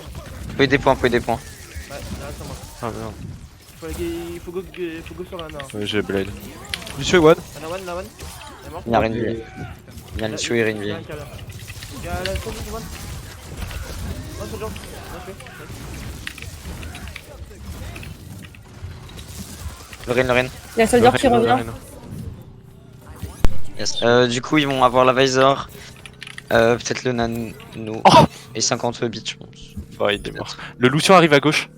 pouvez des points. Ouais, là, sur moi. Ah merde. Il faut go sur la Anna. Ouais, j'ai blade. Lucio et One. La one. Elle est morte. Il y a Renvi. Il y a le Lucio et Renvi. Il y a la soldier qui one. Oh, soldier. Bien fait. Le Ren. Il y a le soldier qui revient. Yes. Du coup, ils vont avoir la Visor. Peut-être le Nano. Et 50 bits, je pense. Oh, il est mort. Le Lucio arrive à gauche.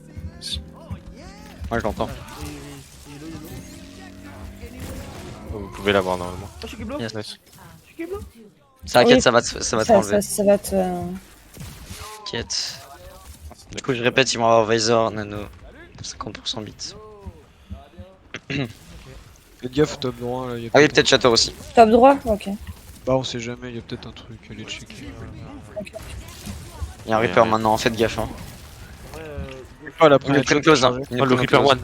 Moi, je l'entends. Vous pouvez l'avoir normalement. Oh, je suis Kiblo. Yes. Nice. Je suis Kiblo. T'inquiète, Oui. ça va t'enlever. Ça va te. T'inquiète. Du coup, je répète, ils vont avoir Visor, Nano. 50% bits. Faites gaffe au top droit là. Y a Ah oui, peut-être Shatter aussi. Top droit. Ok. Bah, on sait jamais, y a peut-être un truc, allez checker. Il y a un Reaper maintenant, faites gaffe. Hein. Pas la Ils nous première prennent close. Hein. Ils nous Oh, le prennent Reaper close. one.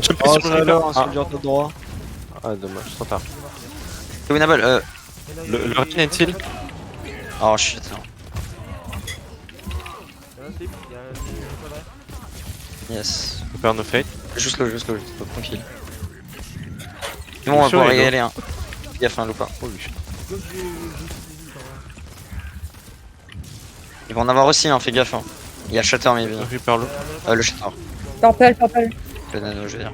Jump Oh, sur ça le alors, Reaper. un soldier top droit. Ah, dommage, trop tard. C'est winnable. Le Ren est-il? Oh shit. Non. Yes. Reaper no fate. Juste le tranquille. Sinon, on va Lucio pouvoir est y low. aller. Hein. Gaffe, hein, loup pas. Holy shit. Ils vont en avoir aussi, hein, fais gaffe. Hein. Il y a Shatter, maybe. Reaper low. Le Shatter. Purple. Le Nano, je veux dire.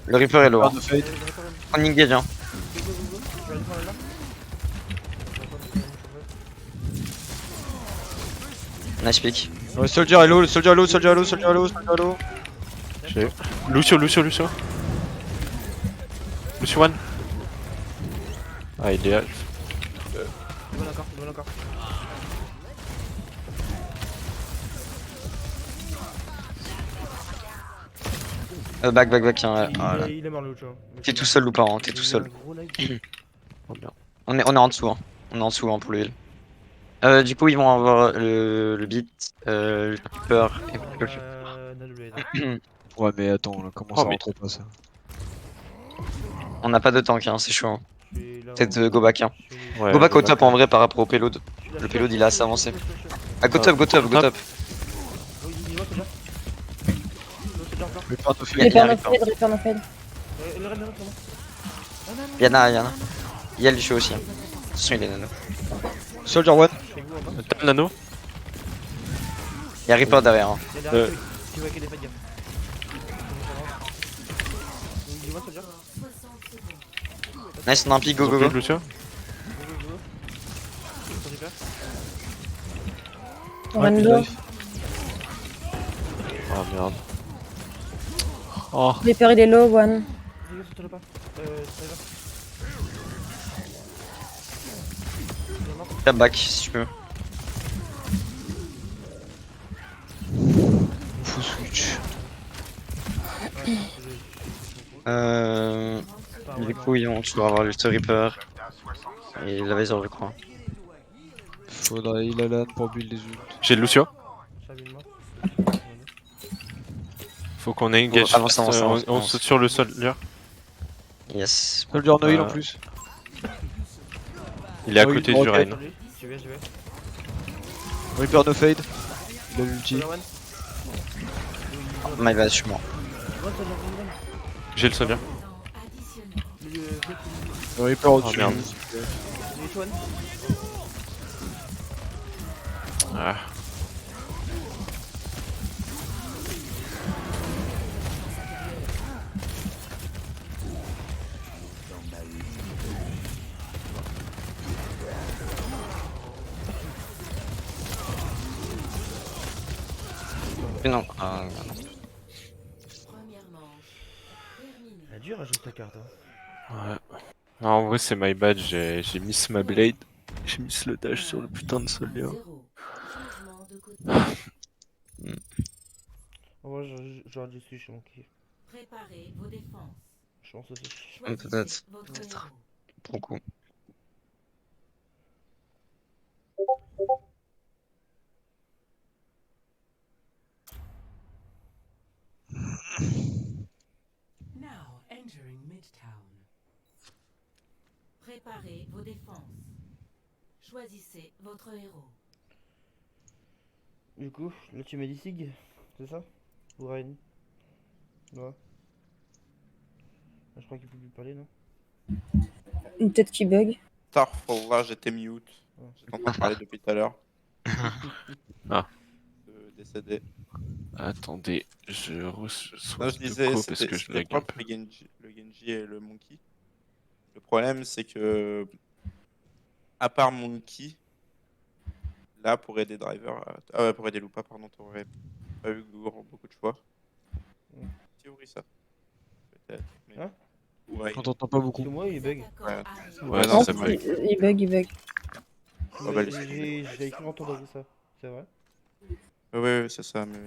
Le Reaper est low. Hein. Card de Fate. On engage, hein. Nice pick. Ouais, Soldier est low, Soldier est low, Soldier est low, Soldier est low, Soldier est low. J'ai. Lucio. Lucio one. Ah, il est là. C'est bon encore, c'est bon encore. Back, hein, voilà. Il est mort le Lucio. T'es tout seul ou pas, hein, t'es tout seul. Oh, bien. On est en dessous, hein. On est en dessous hein, pour le heal. Du coup, ils vont avoir le beat, le Reaper et le Ouais, mais attends, là, comment Oh, ça mais- rentre pas ça? On n'a pas de tank, hein, c'est chaud. Hein. Peut-être go back. Hein. Ouais, Go back go au top en vrai par rapport au payload. Le payload il est assez avancé. Ah, go top. Reaper no fade. Reaper no fade, Reaper no fade. Yana. Il y a le show aussi. Hein. De toute façon, il est nano. Soldier one. Tape nano. Il y a Reaper derrière. Hein. Nice, on a un pic, go. Lucio. Rando. Ah merde. Oh, Reaper il est low, one. Tap back si tu peux. Faut switch. Du coup, ils vont toujours avoir le Reaper. Et la Visor, je crois. Faudra il a l'âne pour build les ults. j'ai le Lucio. Faut qu'on ait une Oh, gage. avance. On saute sur le soldier. Yes. Soldier no heal en plus. Il est à Oui, côté ok. du Rain. Reaper no fade. Il a l'ulti. My bad, je suis mort. J'ai le soldier. Reaper au-dessus. merde. Ah. Mais non. Première manche. Terminé. Elle est dure à jouer ta carte. Hein. Ouais. Non, en vrai, c'est my bad, j'ai miss ma blade. J'ai miss le dash sur le putain de soldier. 0. Changement de côté. En vrai, j'aurais dû switch mon kill. Préparez vos défenses. Je pense aussi. Choisissez Peut-être. votre héros. Trop cool. Now entering Midtown. Préparez vos défenses. Choisissez votre héros. Du coup, là tu mets Sig, c'est ça? Ou Rain? Ouais. Je crois qu'il peut plus parler, non? Peut-être qu'il bug. Starfall, là j'étais mute. J'étais en train de parler depuis tout à l'heure. Ah. Décédé. Attendez, je Non, reçois je disais, parce que je c'était lag un propre peu. le Genji et le Monkey. Le problème, c'est que, à part Monkey, là, pour aider Driver, pour aider Lupa, pardon, t'aurais pas eu beaucoup de choix. Théorie, ça. Peut-être. Mais... Hein Ouais. On t'entend pas beaucoup. Parce que moi il bug. Ouais. Ouais, non, non, c'est c'est vrai. Il bug. Ouais, bah, J'ai écrit entendre dire ça, c'est vrai? Ouais, c'est ça, mais...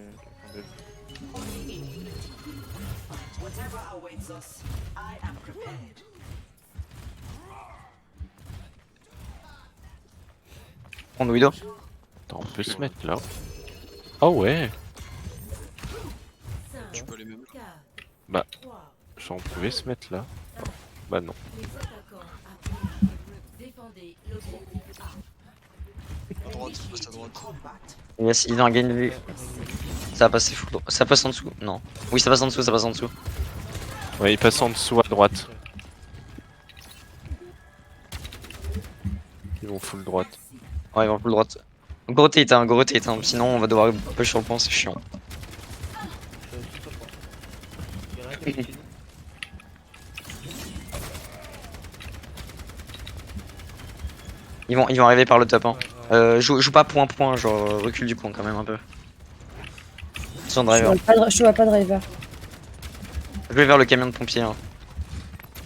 Prendre Widow. Attends, on peut se mettre là. Oh ouais, 5, Tu peux aller même. 4, Bah. 3. genre on pouvait se mettre là. Bah non. Les attaquants appellent. Défendez l'objectif A. À droite, reste à droite. Yes, il est en gain de vue. Ça va passer full. Ça passe en dessous. Non. Oui, ça passe en dessous. Ouais, il passe en dessous à droite. Ils vont full droite. Ouais, ils vont full droite. Go rotate, hein. Sinon, on va devoir push sur le pont, c'est chiant. Il y en a un qui a fini. Ils vont arriver par le top, hein. Joue pas point, genre recule du pont quand même un peu. Sur Je driver. vois pas de driver. Je vais vers le camion de pompier. Hein.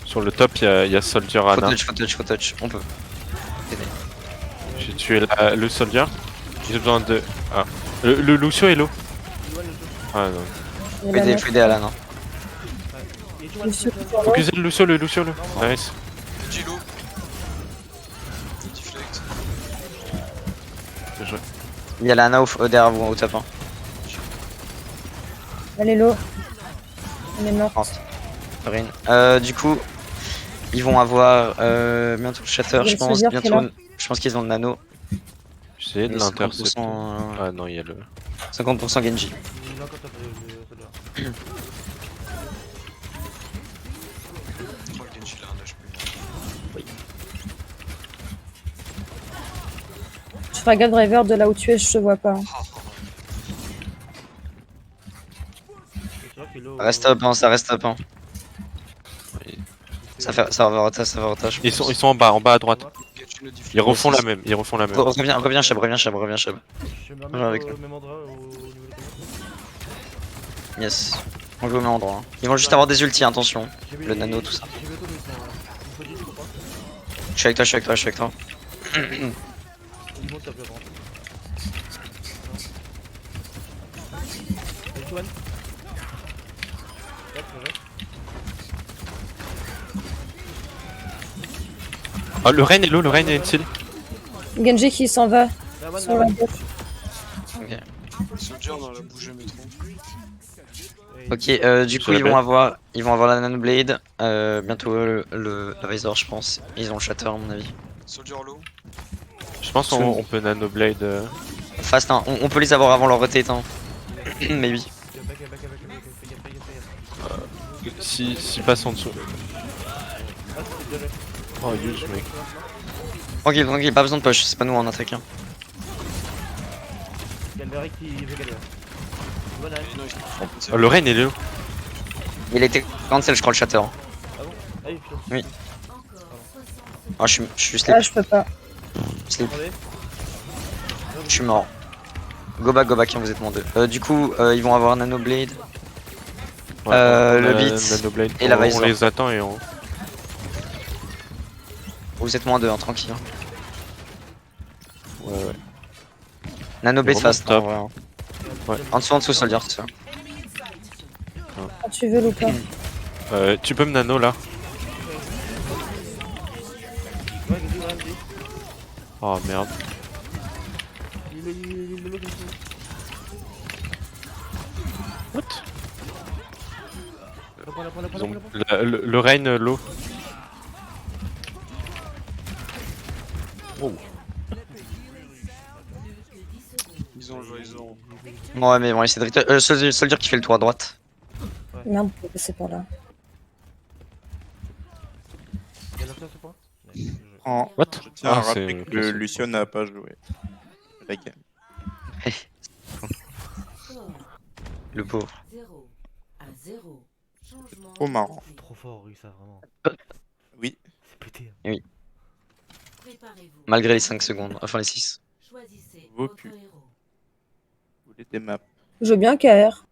Sur le top, il y a Soldier Ana. Faut touch. On peut. J'ai tué le Soldier. J'ai besoin de. Ah. Le Lucio est low. Ah non. Il y a la Faut aider Alan. Hein. Il est tout mal, Lucio tout mal. sur l'eau. Focusez le Lucio là. Nice. Petit low. Deflect. Bien joué. Il y a la Ana derrière vous au top. Hein. Elle est low. Elle est morte. Rin. Du coup, ils vont avoir bientôt le shatter, Il y a je le pense. Soldier qui est là. Je pense qu'ils ont le nano. J'essayais de Et l'intercepter. 50%, Ah non, il y a le. 50% Genji. Il est encore top le soldat. Je crois que Genji il a un HP. Je ferai gaffe driver de là où tu es, je te vois pas. C'est vrai qu'il est low. Reste up, hein, ça reste up. Hein. Oui. Ça va rotage. Ils sont en bas à droite. Genji le deflect. Ils refont la même. Reviens Chab. Je vais me remettre avec au même endroit au niveau de la Yes. On joue au même endroit. Hein. Ils vont juste avoir des ultis, attention. J'ai mis- Le nano, tout ça. J'ai bientôt le temps, là. Il me faut 10, je crois. Je suis avec toi. Il monte top, je pense. Allez, Tuan. Hop, je reste. Ah, le Rain est low, le Rain est utile. Genji qui s'en va Là, one, sur la one. gauche. Soldier dans la bouche de métro. Ok, du Sur coup la ils vont avoir la nanoblade, bientôt le Visor je pense. Ils ont le shatter à mon avis. Soldier low. Je pense qu'on peut Nanoblade. Fast, hein. On peut les avoir avant leur retrait, hein. Maybe. Back, fais gaffe. Si passe en dessous. Ah, c'était déjà. Oh, huge mec. Tranquille, pas besoin de push, c'est pas nous en attaque. Hein. Galveric qui veut galérer. Voilà. Et non, Oh, le Rain est low. Il était cancel, je crois, le shatter. Ah oui, putain. Oui. Encore 60 Ah, je suis Ah, sleep, je peux pas. sleep. Attendez. Je suis mort. Go back, hein, vous êtes moins deux. Du coup, ils vont avoir nanoblade. Ouais, le on a beat Nanoblade. et la On Visor. les attend et on. Vous êtes moins deux, hein, tranquille. Hein. Ouais. Nanoblade Ils fast, remontent hein, top. ouais. Ouais. En dessous, soldier, tout ça. Quand tu veux, Luca. Tu peux me nano là. Ouais, vas-y. Oh merde. Il est low, Genji. What? Reprends-la. Ils ont le Rain low. ils ont le Visor. Ouais, mais ils vont essayer de retouch. Soldier qui fait le tour à droite. Merde, on peut passer par là. Il y a l'autre, ce point. What? Je tiens à Ah, rappeler c'est- que c'est- Lucio n'a pas joué la game. score Le pauvre. 0-0. Changement. Trop marrant. de Trop fort, oui, ça, vraiment. Oui. C'est pété. Hein. Préparez-vous. Malgré les 5 secondes, enfin les 6. Choisissez Vos votre culs. héros. Vous voulez des maps Je veux bien KR.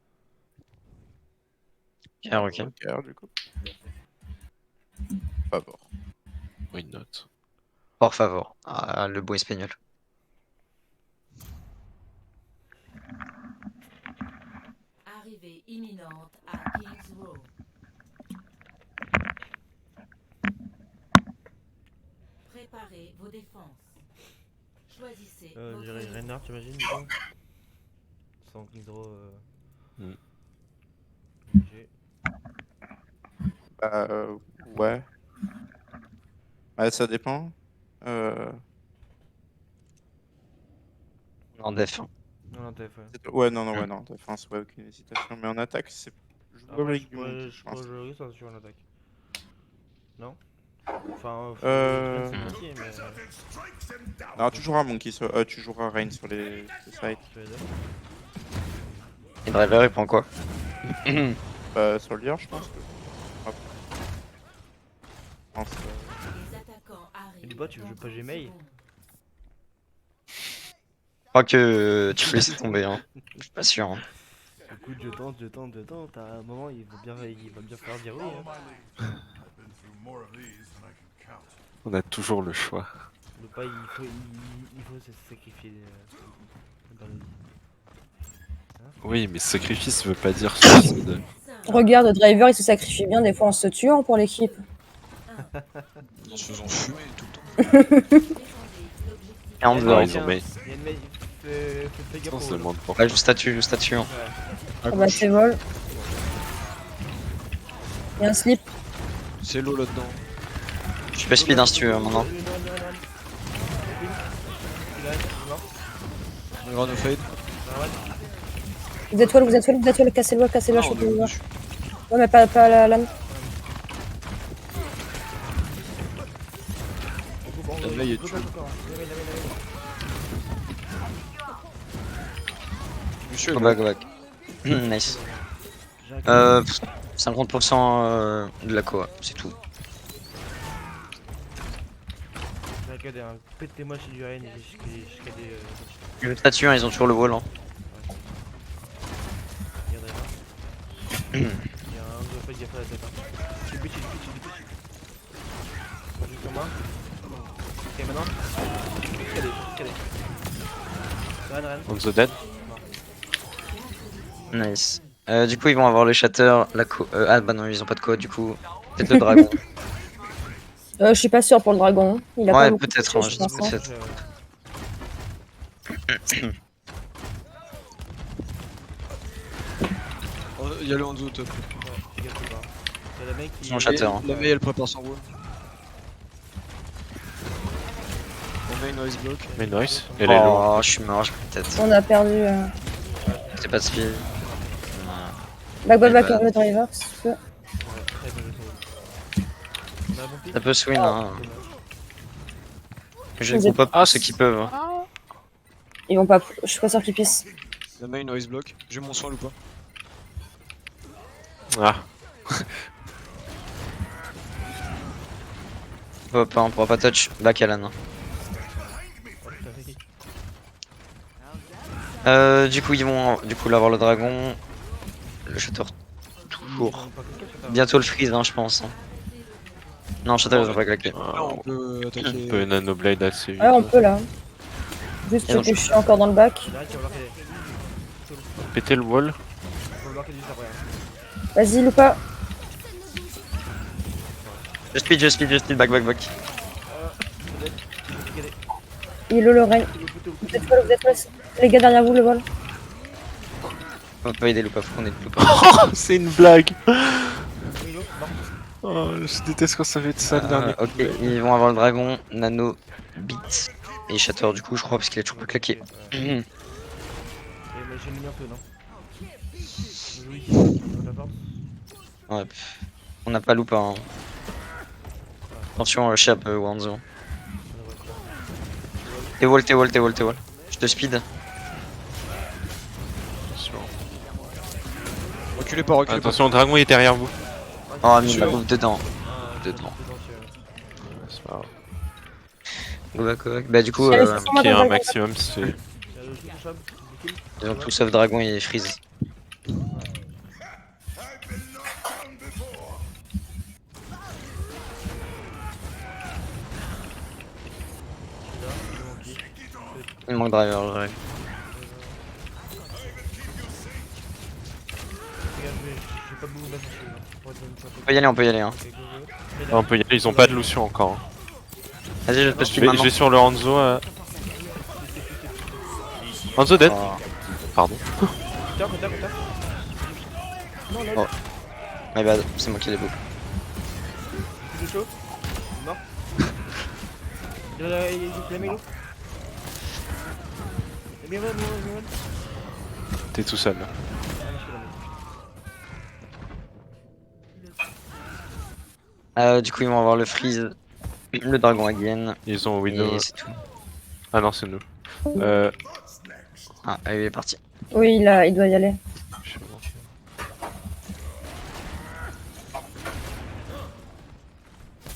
Ah, ok. OKR, du coup. Favor. Why not? Por favor. Ah, le beau espagnol. Arrivée imminente à Kings Row. Préparez vos défenses. Choisissez votre J'irai héros. Reinhardt, t'imagines, du coup Sans Kingdro. Hmm. GG. Bah, ouais. Ouais, ça dépend. En def. Non, TF, ouais. Ouais, non, défense, ouais, aucune hésitation. Mais en attaque, c'est jouable Après, avec du monde, je pense. je risque ça sur une attaque. Non Enfin, Euh, c'est petit, mais. Non, tu joueras Monkey, tu joueras Rain sur les sites. Je vais les deux. Et driver, il prend quoi? Bah, Soldier, je pense. Hop. Je pense, Les attaquants arrivent. Et du bot, tu veux pas Gmail? Je crois que tu peux laisser tomber. Hein. Je suis pas sûr. Hein. Écoute, je tente. À un moment, il va bien faire virer. Hein. On a toujours le choix. Le pas, il faut se sacrifier dans la vie. Oui, mais sacrifice veut pas dire suicide. Regarde, Driver, il se sacrifie bien des fois en se tuant pour l'équipe. En se faisant fumer tout le temps. Et en Ah, dehors. ils ont mis. Il y a une meille, fais gaffe On au se rôle. demande pourquoi. Ouais, je statue. Ouais. Ah bah, c'est vol. Il y a un slip. C'est l'eau là-dedans. Je peux speed hein, si tu veux maintenant. Un grand fade. Vous êtes well, cassez-le, Ah, on est chopez-le. au-dessus. Ouais, mais pas la lame. Là, il est tué. Monsieur, Go back. Nice. 50% de la co, c'est tout. Regardez, hein, pétez-moi chez du RN jusqu'à des. Le statue, hein, ils ont toujours le wall. Hein. Regardez là. Il y a un de fait gaffe à la tête. Hein. J'ai pitch. Juste en main. Ok, maintenant. Calé. Ren. On the dead. Nice. Du coup, ils vont avoir le shatter, la co. Ah bah non, ils ont pas de co, du coup. Peut-être le dragon. Je suis pas sûr pour le dragon. Hein. Il a pas Ouais, beaucoup peut-être, touché, hein, je je dis pense, hein. peut-être. Il y a le Hanzo au top. Fais gaffe ou pas. Il y a la mec qui. Ils ont shatter. Hein. La Mei elle prépare son wall. La main ice block. Mais nice. Elle est loin. Oh, je suis mort, j'ai pris tête. On a perdu. C'est pas de speed. Back, Eh bah. le driver, si tu veux. Ouais, très bien, je on a un bon pick. Ça peut swing, hein. Je Vous les êtes- coupe pas ceux qui peuvent. Ils vont pas. Je suis pas sûr qu'ils puissent. La main ice block. J'ai mon soin ou pas? Ah, On pourra pas touch. Back Alan. Oh, putain, c'est qui Du coup, ils vont avoir le dragon. Le shatter. Toujours. Bientôt le freeze, hein, je pense. Hein. Non, shatter, ils ont pas claqué. Là, on peut on attaquer. peut nanoblade assez vite. Ouais, on peut là. Juste Et donc- que je suis encore dans le bac. Là, tu vas voir qu'elle est. Péter le wall. On va voir qu'elle est juste après. Hein. Vas-y, Lupa. Je speed, back. Il est le règne. Vous êtes well. Les gars derrière vous, le vol. On peut aider Lupa, faut qu'on aide Lupa. Oh, c'est une blague. Milo, mort. Oh, je déteste quand ça fait de ça le dernier. Ok, ils vont avoir le dragon, nano, beat et shatter du coup, je crois, parce qu'il a toujours pas claqué. Et mais j'ai mis un peu, non Oui, on la porte. Ouais, on n'a pas Lupa. Hein. Attention, Shap, Wanzo. T'es wall. Je te speed. Reculez pas, reculez pas. Attention, le dragon est derrière vous. Oh, mais il m'a bouffe dedans. Dedans. C'est pas grave. Go back. Bah, du coup, Allez, c'est Qui est dans un le maximum, c'est. Il y a le truc de Chab, le kill. ils ont tout sauf dragon et freeze. Là, c'est mon kill. Il manque driver, je rêve. Regarde, je vais pas beaucoup mettre dessus. Pour être une On peut y aller. Hein. Ok, go. On peut y aller, ils ont pas de Lucio encore. Hein. Vas-y, je te Je speed vais, maintenant. je vais sur le Hanzo. Hanzo dead. Oh. Pardon. Contact. Non, Oh. My bad, c'est moi qui l'ai bouclé. il est chaud. Il est mort. Il a Milo. Il est bien, T'es tout seul là. Du coup, ils vont avoir le freeze, le dragon again. Ils ont Widow. Et c'est tout. Ah non, c'est nous. Ah, il est parti. Oui, il doit y aller. Je sais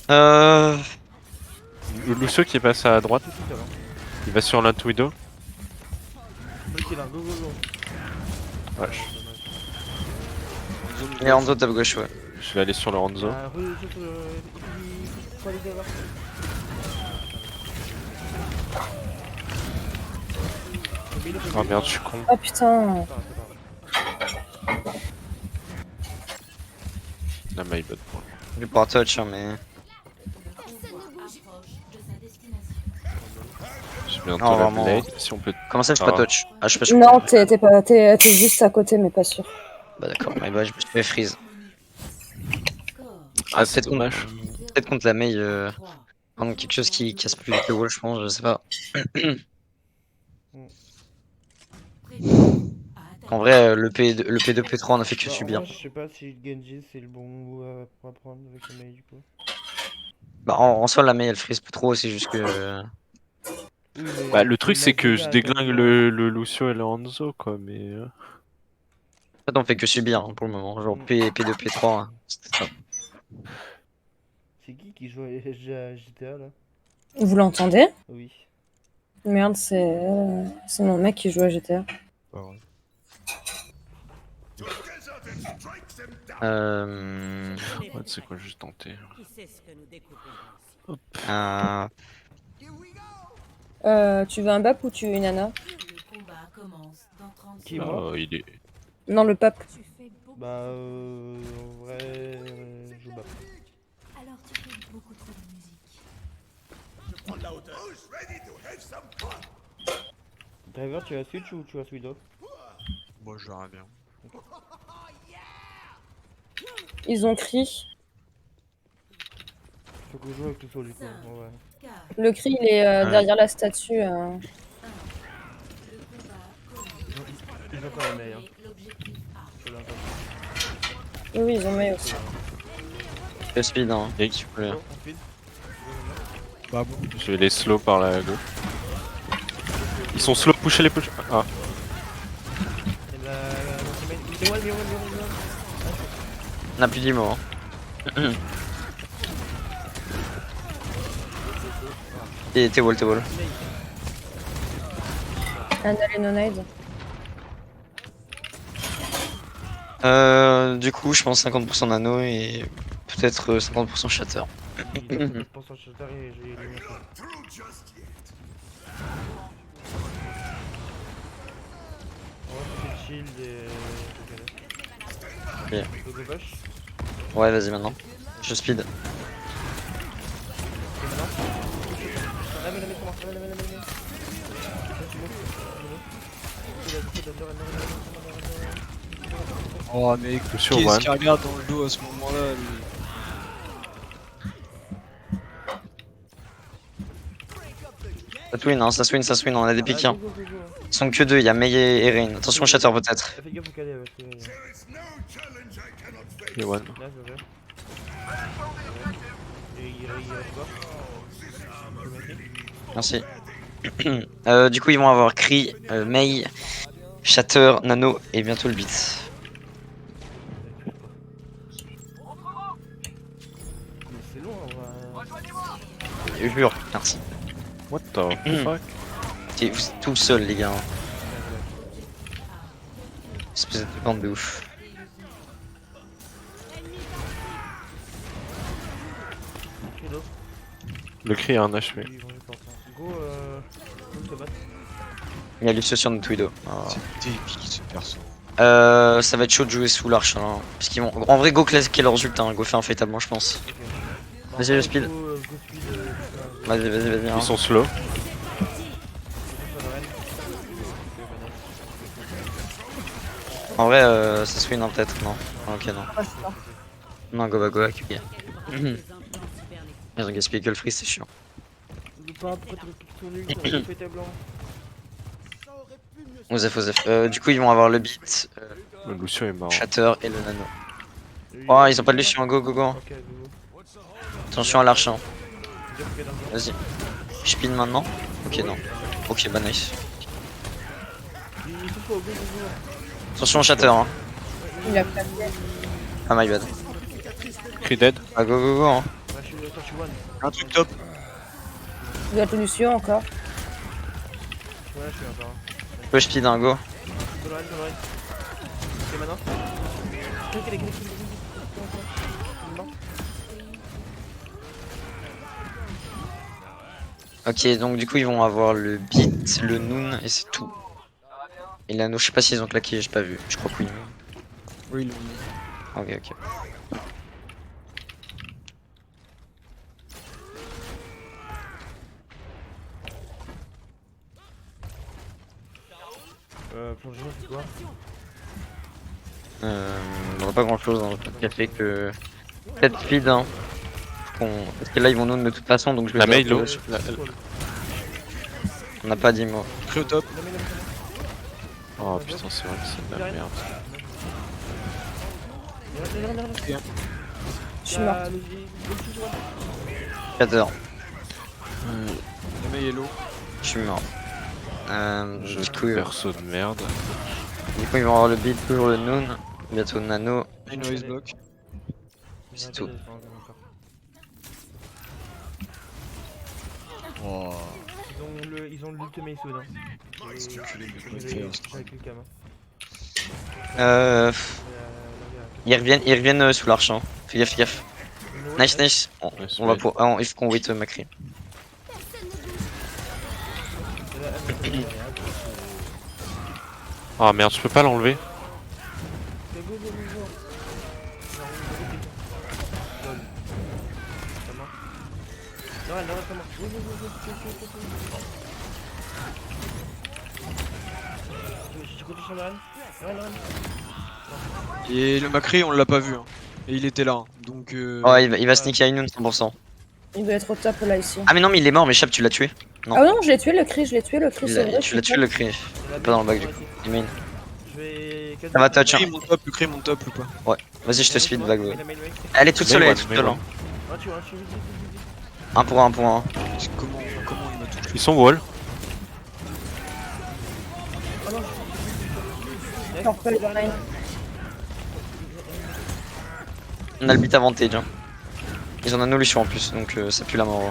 pas. Le Lucio qui passe à droite, il va sur l'Int Widow. Go. Wesh. Hanzo. Il est en dos top gauche, ouais. Je vais aller sur le Hanzo. Faut aller voir. Oh merde, je suis con. Ah putain. La my bad. Je vais pouvoir touch, hein, mais. J'ai bientôt Non, la vraiment. blade. Si on peut. Comment ça, je peux pas Ah. touch? Ah, je sais pas, je Non, t'es juste à côté, mais pas sûr. Bah d'accord, my bad, je me suis fait freeze. Ah, c'est peut-être dommage. Peut-être contre la Mei, prendre quelque chose qui casse plus vite le wall, je pense, je sais pas. En vrai, le P2, P3, on a fait que subir. Je sais pas si le Genji c'est le bon move à prendre avec le Mei du coup. Bah, en soi, la Mei elle freeze plus trop, c'est juste que. Oui, mais Bah, le truc, il c'est m'a que dit je là, déglingue t'as le Lucio et le Hanzo, quoi, mais. En fait, on fait que subir hein, pour le moment. Genre P2, P3, hein, c'était ça. C'est qui joue à GTA là? Vous l'entendez? Oui. Merde, c'est mon mec qui joue à GTA. Pas vrai. Ouais, c'est quoi, juste tenter. Tu veux un bap ou tu veux une Ana? Le combat commence dans 30 Qui moi? Oh, il est. Non, le pap. Bah en vrai je bats. Alors tu fais beaucoup trop de musique. Driver, tu vas switch ou tu vas Swido? Moi je verrai bien. Ils ont cri. Faut que je joue avec tout seul du coup. Ouais. 4, Le cri, il est derrière la statue. le combat commence. Ils ont pas la Mei hein. L'objectif A. Je l'ai entendu. Oui, oui, ils ont mis aussi. Le speed, hein, s'il vous plaît. Oh, en speed. Bah bon. Je vais les slow par la gauche. Ils sont slow, pushez les push. Ah, Et là, c'est moi. On a plus d'IMO, hein. T'es wall, t'es wall. Ana et Nonade. Du coup, je pense 50% nano et peut-être 50% shatter. Il a 50% shutter et j'ai éliminé ça. On va faire le shield et. Ok. Go push. Ouais, vas-y maintenant. Je speed. Et maintenant. La main, comment? La main. Oh mec, Lucio qu'est-ce one. qu'il regarde dans le dos à ce moment-là lui. Ça swing, on a des piques. Hein. Ils sont que deux, il y a Mei et Rain. Attention, shatter peut-être. Fais gaffe au cadet, ouais. il est one. Là, je vais. Et il reste pas. Merci. Du coup, ils vont avoir Kree, Mei, Shatter, Nano et bientôt le beat. Mais c'est long, on va. Je jure, merci. What the fuck? Vous êtes tout seul, les gars. Espèce de bande de ouf. Le cri a un HP. Go, te battre. Il y a Lucio sur notre Widow. Ah. C'est débile ce perso. Ça va être chaud de jouer sous l'arche. Hein, parce qu'ils vont. En vrai, go claquer leur ult, hein, go faire un fatablement, je pense. Vas-y, le speed. Vas-y. Hein. Ils sont slow. En vrai, ça swing hein, peut-être. Non. Ok, non. Non, go, ok. Ils ont gaspillé que le free, c'est chiant. Osef. Du coup, ils vont avoir le beat, Le Lucio est mort. Shatter et le nano. Oh, ils ont pas de Lucio, go. Attention à l'arche. Hein. Vas-y. Je speed maintenant. Ok, non. Ok, bah nice. Attention au Shatter. Hein. Il a claqué. Ah, my bad. Cri dead. Ah, go. Hein. Un truc top. Vous êtes Lucio encore. Ouais, je suis encore. Push speed, hein, go. Ok, maintenant. Ok, donc du coup ils vont avoir le beat, le noon et c'est tout. Et l'anneau, je sais pas s'ils ont claqué, j'ai pas vu. Je crois que oui. Oui, Ok, ok. Plongement, c'est quoi? On n'a pas grand chose dans le café que. Peut-être speed, hein. Parce que là ils vont noon de toute façon, donc je vais La faire mail, que- On n'a pas dit mot. Cré au top. Oh putain, c'est vrai que c'est de la merde. Je suis morte. 4 heures. La main yellow. Je suis mort. Jeu Du coup, perso de merde. ils vont avoir le beat, toujours le noon. Bientôt le nano. Un noise block. C'est tout. Oh. Ils ont l'ultimate soon. Hein. C'est culé, mais Je vais avec le cam. Ils reviennent sous l'arche. Hein. Fais gaffe, fais gaffe. Nice, nice. On va pour. Ah, il faut qu'on wait Macri. Oh merde, je peux pas l'enlever. Et le Macri, on l'a pas vu. Hein. Et il était là. Hein. Donc. Ouais, il va sneaker Ainun 100%. Il doit être au top là ici. Ah, mais non, mais il est mort, mais Chap, tu l'as tué. Non. Ah non, je l'ai tué le cri, je l'ai tué le cri, c'est vrai. Tu l'as tué le cri. Pas dans le bac du coup. Il main. Je vais. Ça va touch. Le cri mon top ou pas? Vas-y, je te speed vague. Ouais. Elle est toute seule, elle est toute seule. Hein. Un pour un, un pour un. Comment il m'a touché? Ils sont wall. On a le beat avantage. Hein. Ils ont un Nolution en plus, donc ça pue la mort.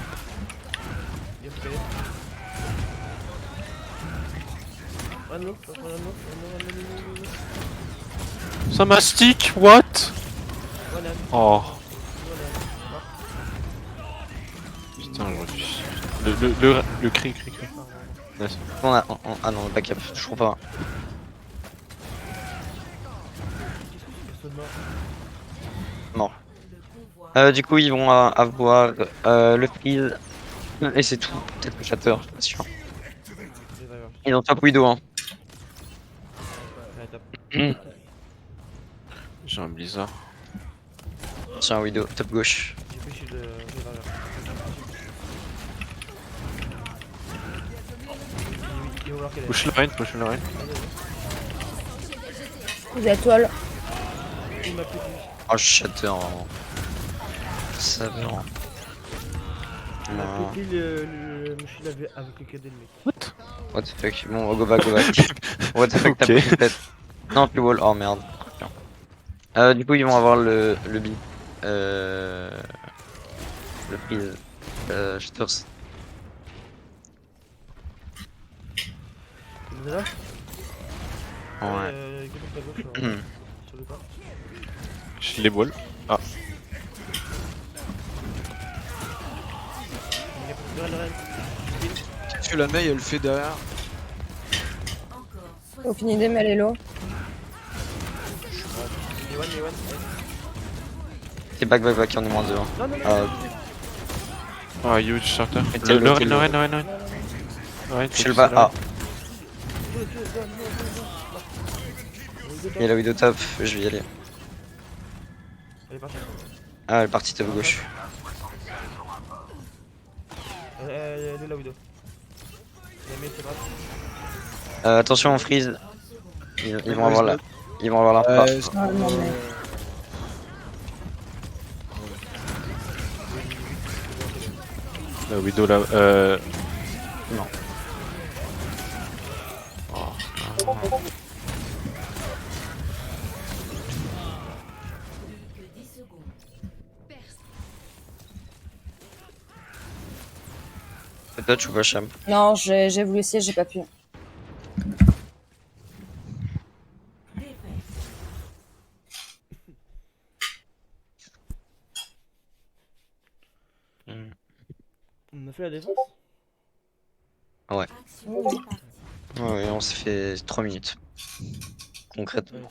Ça mastique, what? Oh. Putain, j'aurais dû. Le cri. Nice. Ah non, backup, je crois pas. Mort. Du coup, ils vont avoir le freeze. Et c'est tout. Peut-être que Shatter, je suis pas sûr. Ils ont top Widow. Hein. J'ai un blizzard. Tiens, Widow, top gauche. Push le rain. Vous êtes toile. Oh, Shatter, vraiment. Ça va. Il a Non. pété le machine avec le cadet, le mec. What the fuck? Bon, go back. What the fuck, t'as Ok. pris une tête. Non, plus wall. Oh merde. Du coup, ils vont avoir le beat. Le freeze. Shatters. Vous êtes là? Ouais. Sur le pas. Je les wall. Ah. Qu'est-ce que la mail elle fait derrière? Aucune idée, mais elle est low. C'est back, on est moins 2. Non, non. Oh, huge starter. T'es Le bloqué, rain. Ouais, Je le bas. Ah. Il y a la Widow top, je vais y aller. Elle est partie. Ah, elle est partie top gauche. Elle est là, Widow. Elle met ses bras. Attention, on freeze. Ils vont avoir la. Ils vont avoir la part. Ah non, mais. La widow là. Non. Oh. C'est touch ou pas, Cham? Non, j'ai voulu essayer, j'ai pas pu. On a fait la défense? Action Oui. partie. Ouais, on s'est fait 3 minutes. Concrètement.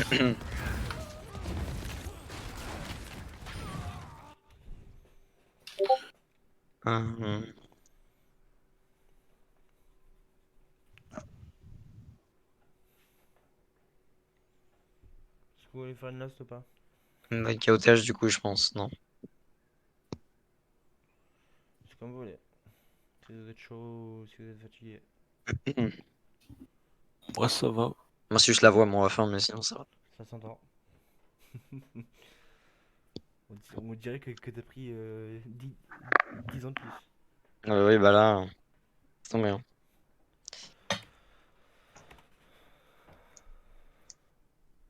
Ouais, Hum, est-ce que vous voulez faire une last ou pas? Chaotage du coup, je pense, non. C'est comme vous voulez. Si vous êtes chaud ou si vous êtes fatigué. Moi, ça va. Moi, c'est juste la voix, mon fin, mais sinon ça va. Ça s'entend. On dirait que t'as pris 10 ans de plus. Oui, bah là, c'est tombé. Hein.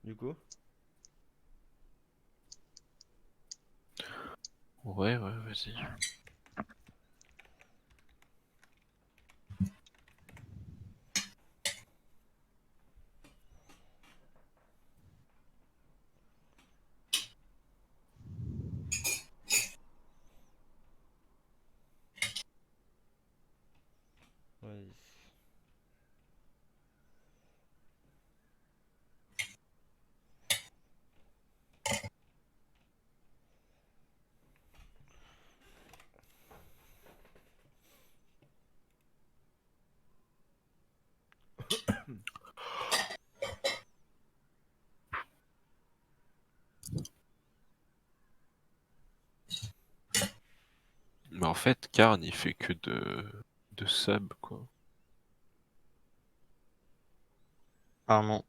Du coup, Ouais, vas-y. vas-y. Mais en fait, Karn, il fait que de sub, quoi. Ah non.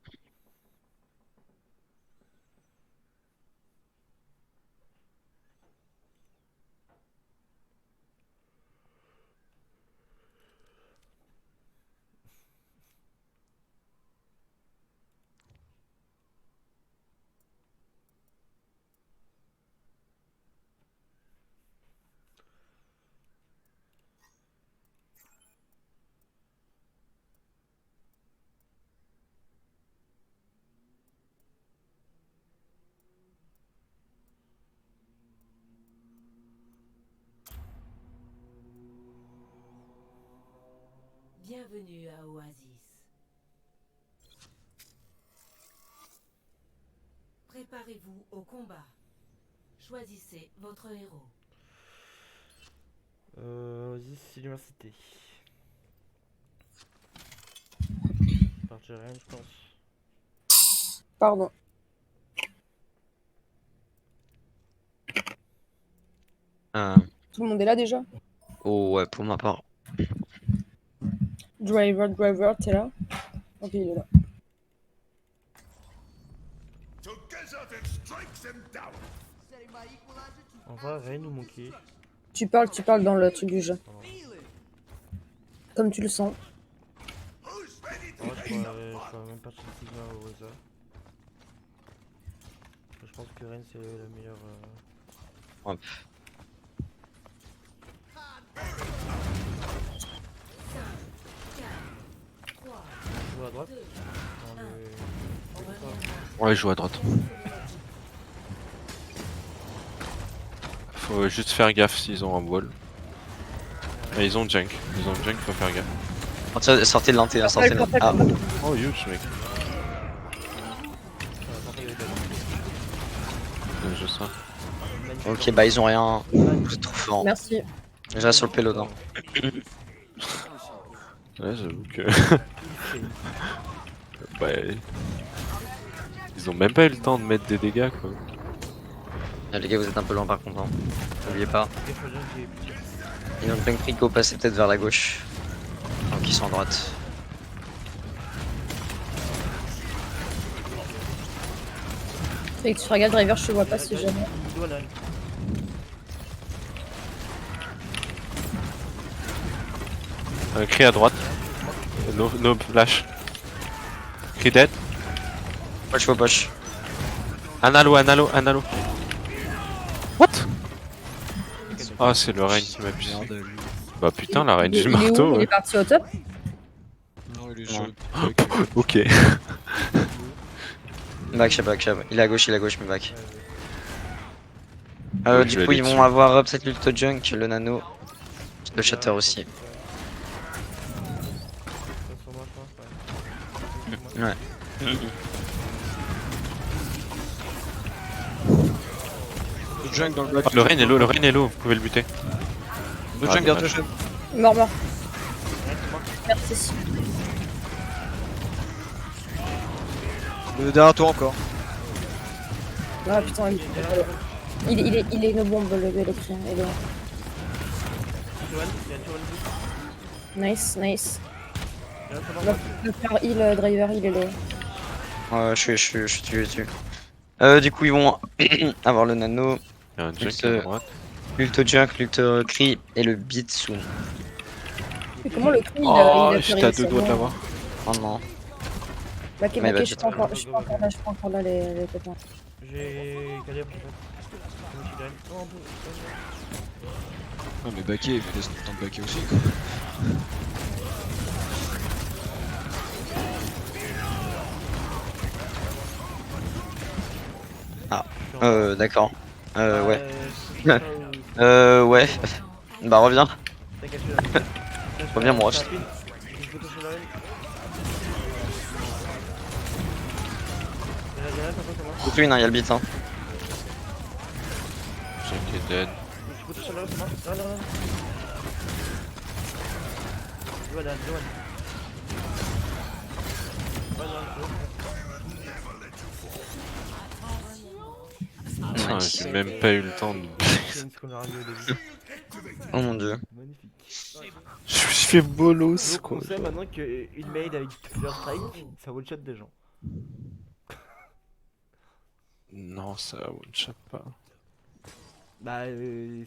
Bienvenue à Oasis. Préparez-vous au combat. Choisissez votre héros. Oasis Université. Partir rien, je pense. Pardon. Tout le monde est là déjà? Oh ouais, pour ma part. Driver, t'es là? Ok, il est là. On va Rain ou Monkey. Tu parles dans le truc du jeu. Comme tu le sens. Je pourrais même partir de Sigma au hasard. Je pense que Rain c'est la meilleure. Ouais. Je joue à droite. Dans le... Ouais, je joue à droite. Faut juste faire gaffe s'ils ont un wall. Et ils ont junk. Faut faire gaffe. Sortez de l'anté, hein, sortez de l'anté. Ah, Oh, huge, mec. Je sais. ok, bah ils ont rien. Vous êtes trop fort. Merci. Je reste sur le pélodin. Ouais, j'avoue que. Ouais. Ils ont même pas eu le temps de mettre des dégâts, quoi. Ah, les gars, vous êtes un peu loin par contre. Hein. N'oubliez pas. Gaffe aux gens qui est petit. Ils ont plein de frigo, passez peut-être vers la gauche. Donc ils sont à droite. Fait que tu regardes driver, je te vois pas si jamais. Il doit là. Cri à droite. No flash. Cri dead. Poche, faut poche. Analo. What? Ah, c'est le reine qui m'a pissé. Merde, lui. Bah putain, la reine Il du est où? marteau. Il Ouais. est parti au top? Non, il est Non. jaune. Ok. Back, je sais pas, il est à gauche, mais back. je Du vais coup, aller ils dessus. vont avoir Upset l'Ulto Junk, le Nano, le Shatter aussi. Ça sur moi, je pense, ouais. Ouais. Le junk dans le back. Le Rain est low, vous pouvez le buter. Le Ah, junk garde le dommage. junk. Mort, mort. Merci. Derrière toi encore. Ah putain, il est une bombe le cri. Il est... Johan, il y a Johan dessus. Nice, nice. Il y a un savant. Le faire heal driver, il est low. Ouais, je suis dessus. Du coup, ils vont avoir le Nano, Il y a un junk Juste, à droite. l'Ulto Junk, l'Ulto Cri et le Beat soon. Et comment le cri Oh, il a j'étais à fait 2 doigts de l'avoir. Oh non. Maquet, Mais je suis bah, pas encore là, les copains. J'ai Calibre en fait. Je me suis derrière. Oh, un peu. Ouais, mais baquer, mais laisse le temps de baquer aussi, quoi. D'accord. Ouais. Euh, Ouais. Bah, reviens. T'inquiète, je suis là. Reviens, moi. J'ai une photo sur la haine. Il y en a un, ça moi. Faut twin, hein, y'a le beat, hein. Junk est dead. J'ai une photo sur la haine, c'est moi. Non, non, non. Johan, Johan. Putain, Nice. j'ai même pas eu le temps de... C'est ce qu'on a ramené au début. Oh mon dieu. Magnifique. Je me suis fait bolos, Donc on sait maintenant qu'une maid avec First Strike, ça one shot des gens. Non, ça one shot pas. Bah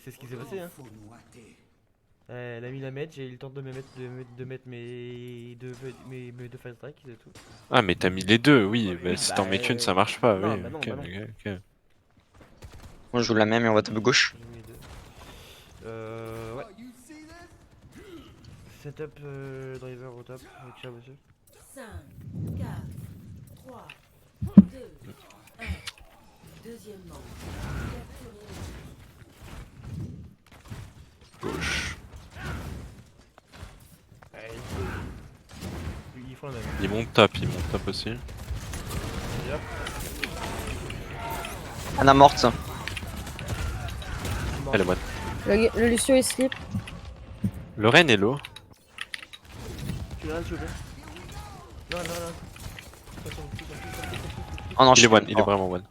c'est ce qui s'est passé hein. Elle a mis la mage et il tente de me mettre mes deux First Strike et tout. Ah, mais t'as mis les deux, oui. Mais si Bah, t'en mets qu'une, ça marche pas, non, oui. bah non, Ok, bah non. ok. On joue la même et on va taper gauche. J'ai mis les deux. Ouais. Setup driver au top, avec ça aussi. 5, 4, 3, 2, 1. Deuxièmement, Gauche. Ouais, ils font la même. Il monte top aussi. Et hop, Anna morte. mort. Elle est bonne. Le Lucio est slip. Le Rain est low. Tu l'as, s'il vous plaît. Non, non, non. Oh non, Il est one, il est oh. vraiment one.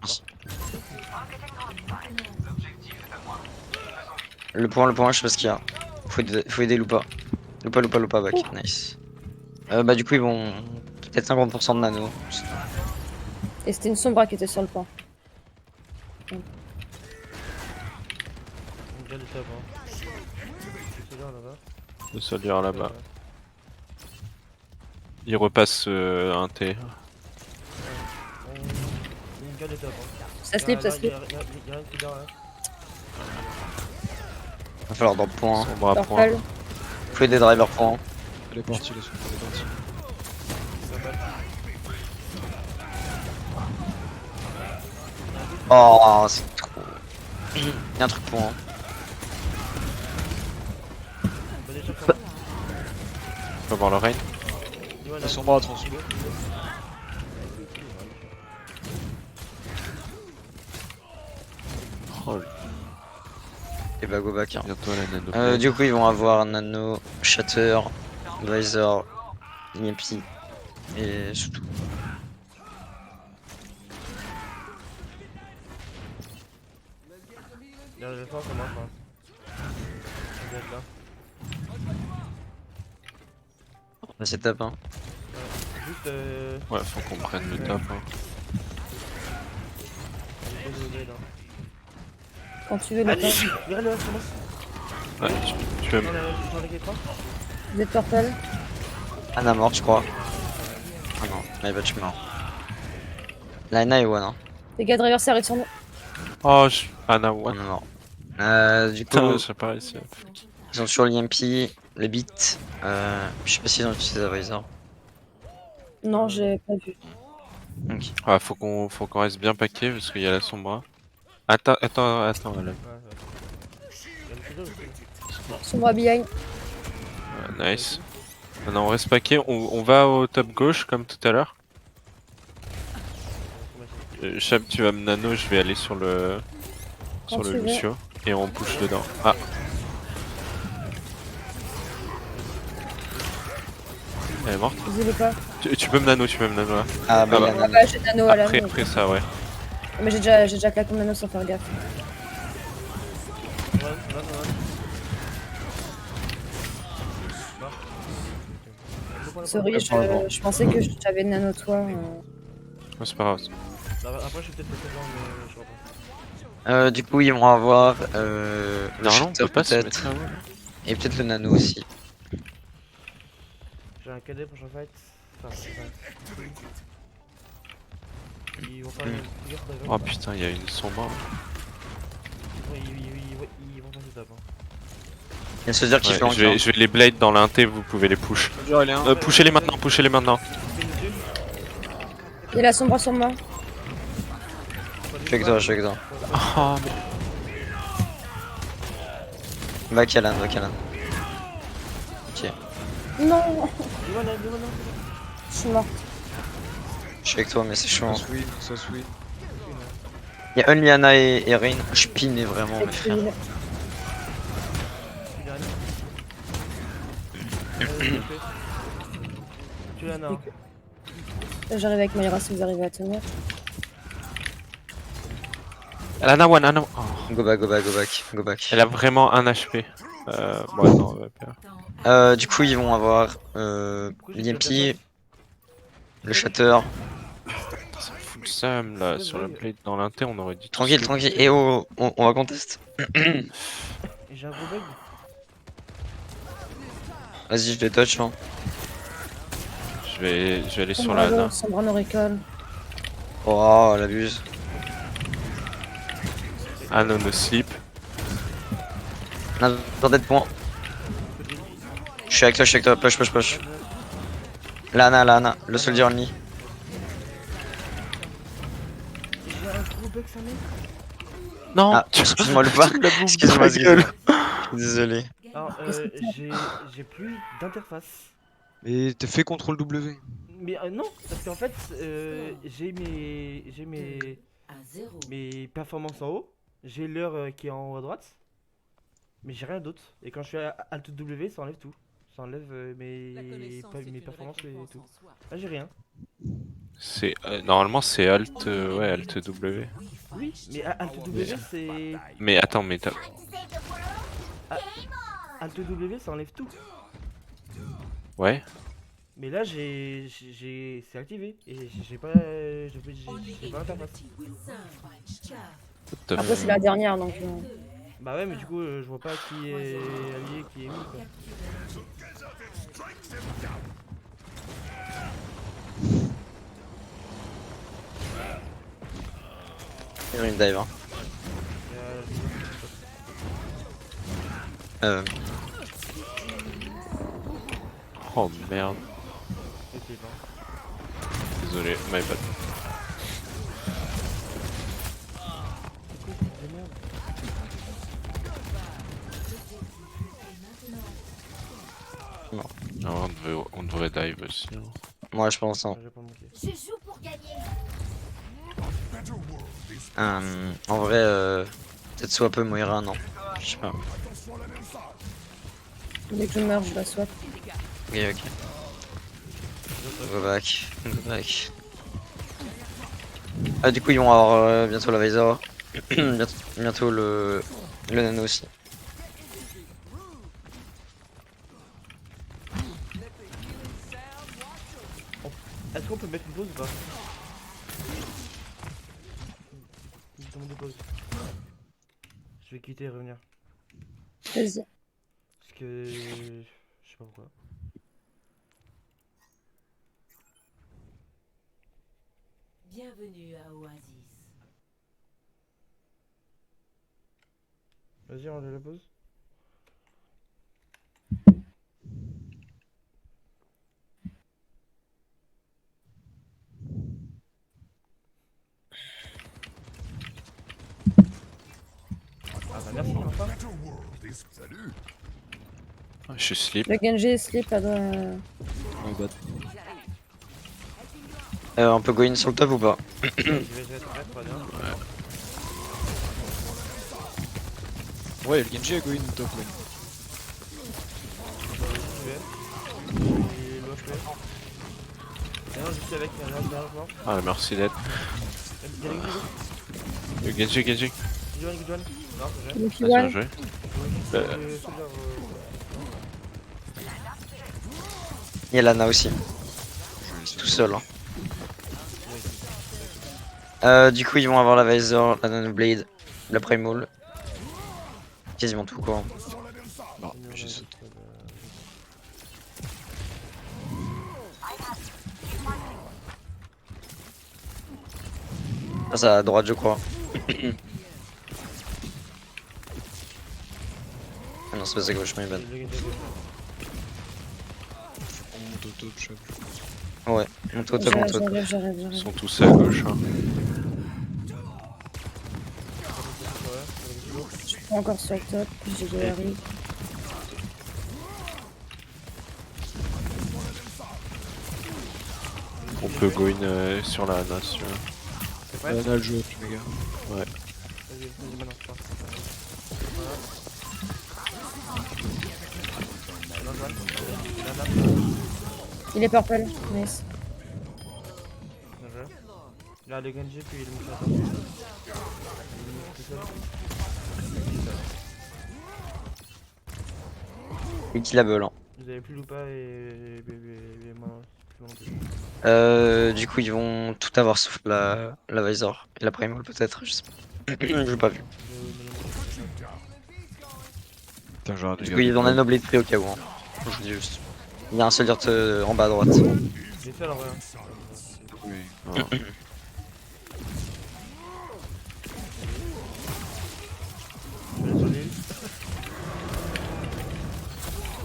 Le point, je sais pas ce qu'il y a. Faut aider Lupa. Lupa, back. Nice. Bah, du coup, ils vont. Peut-être 50% de nano. Et c'était une sombra qui était sur le point. On regarde le top, hein. C'est là, là-bas. Le soldier là-bas. Il repasse un T. On regarde le top, hein. Ça slip, ça slip. Y'a rien qui dort là. Va falloir drop point. Hein. Sombre à point. Purple. Faut aider driver point. Elle est partie, elle est partie. Oh, c'est trop. Y'a un truc point. Hein. Bah, déjà, ça va. Faut voir le Rain. Johan, Ils sont bras à transouler. Oh, Et bah, go back. Hein. bientôt la nano. Du coup, ils vont avoir nano, shatter, visor, EMP. Et c'est tout. Y'a le fort, ça marche, hein. On doit être là. Bah, c'est top, hein. Juste Ouais, faut qu'on prenne le top. Hein. les deux OD, là. Quand tu veux, le Allez, top. viens là, c'est moi. Ouais, tu vas J'en ai quelqu'un. Vous êtes purple. Anna morte, je crois. Ah non, mais bah, tu meurs. Lina est one, hein. Les gars, driver, ça arrive sur nous. Oh, Anna On one. est mort. Du coup, Putain, j'ai pas réussi. ils ont sur l'EMP, les beats. Je sais pas s'ils ont utilisé la visor. Non, j'ai pas vu. Ok. Ah, faut qu'on reste bien paqué parce qu'il y a la sombra. Attends, là. Ouais, Sur moi behind. Nice. Maintenant on reste paquet, on va au top gauche comme tout à l'heure. Chab, tu vas me nano, je vais aller sur le Quand tu veux. Lucio et on push dedans. Ah, elle est morte. Vous pas. Tu peux me nano, là. Ah bah Ah bah. il a Ah bah j'ai nano à la main. Après ça, ouais. Mais j'ai déjà claqué mon nano sans faire gaffe. Sorry, je pensais que j'avais nano toi. Oh, c'est pas grave. Après, je suis peut-être pas dedans, mais je vois pas. Du coup, ils vont avoir le Normalement, on shatter peut pas se peut-être. mettre là-haut. Et peut-être le nano aussi. J'ai un cadet prochain fight. Enfin, ils vont faire une figure d'ailleurs. Oh putain, il y a une sombre. Ils vont passer top. Hein. Il y a se dire qu'il Ouais, fait en je vais les blade dans l'inté, vous pouvez les push. Soldier, il est un. Pushez-les maintenant, pushez-les maintenant. Il y a la sombre sur moi. Je suis avec toi, je suis avec toi. Oh, mais... Va Kalan, va Kalan. Ok, Non, je suis morte. je suis avec toi, mais c'est chaud. Hein. Ça swing. Il y a Unliana et Rain. Je pinais vraiment, mes frères. Tu l'as, non. J'arrive avec Moira si vous arrivez à tenir. Elle a one, Ana. Oh. Go back, go back, go back, go back. Elle a vraiment un HP. Bon, non, on va perdre. Du coup, ils vont avoir l'EMP, le shatter. Ça me fout le seum là, sur le blade dans l'inté, on aurait dit. Tranquille, tranquille. Et oh, on va contest. Et j'ai un gros bug. Vas-y, je les touch. Hein. Je vais aller sur la Ana. Sombre no recall. Oh, l'abuse. Ana no sleep. On a dead point. Je suis avec toi, push, push, push. Lana, le soldier only. J'ai un gros bug, ça mec. Non. Ah, excuse-moi le pas. Excuse-moi, désolé. Alors, j'ai plus d'interface. Mais t'as fait CTRL W. Mais non, parce qu'en fait, j'ai mes performances en haut, j'ai l'heure qui est en haut à droite, mais j'ai rien d'autre. Et quand je fais Alt W, ça enlève tout. Ça enlève mes performances et tout. Là, j'ai rien. C'est normalement c'est Alt ouais Alt W. Oui, mais Alt W, c'est. Mais attends, mais t'as. Alt W, ça enlève tout. Ouais. Mais là, c'est activé et j'ai pas l'interface. Après, c'est la dernière donc. Bah ouais, mais du coup, je vois pas qui est allié, qui est ennemi quoi. Il y a une dive. Hein. Oh merde. Désolé, my bad. Non. Non, on devrait dive aussi. Hein. Moi je pense. Hein. Je joue pour gagner. En vrai, peut-être swap Moira, non. Je sais pas. Dès que je meurs, je la swap. Ok, ok. Go back, go back. Ah, du coup, ils vont avoir bientôt la Visor. bientôt le nano aussi. Est-ce qu'on peut mettre une pause ou pas? Je demande de pause. Je vais quitter et revenir. Vas-y. Parce que. Je sais pas pourquoi. Bienvenue à Oasis. Vas-y, on la pause. Ah bah merci. enfin. Je suis slip. Le Genji est slip à droite. My bad. On peut go in sur le top ou pas? Je vais très très bien. Ouais, le Genji a go in top lane. Et l'autre fait. Non, je suis avec, non. Ah, merci d'aide. Genji. Johan. Non, c'est Donc, Bien Yuan, joué. Il y a Lana aussi. Tout seul. Hein. Du coup, ils vont avoir la Visor, la Nanoblade, la Primal. Quasiment tout quoi. Bon, j'ai sauté. Ça, c'est à droite, je crois. Ah non, c'est pas à gauche, my bad. On monte au top, je sais plus. Ouais, monte au top, monte au top. Ils j'arrive. sont tous à gauche. Hein. Je suis pas encore sur le top, j'y arrive. On peut go in sur la Ana si tu veux. On a le jeu, les gars. Ouais. Vas-y, balance pas. Il est purple, nice. Là, le Genji, puis il est monté Et qui la veulent. Hein. Vous avez plus Lupa et moi. Du coup, ils vont tout avoir sauf la Visor et la Primal peut-être, je sais pas. J'ai pas vu. Putain, j'ai Du coup, ils ont la Nanoblade pris au cas où. Hein. Je vous dis juste. Il y a un seul dirt en bas à droite. J'ai fait en vrai. Oui.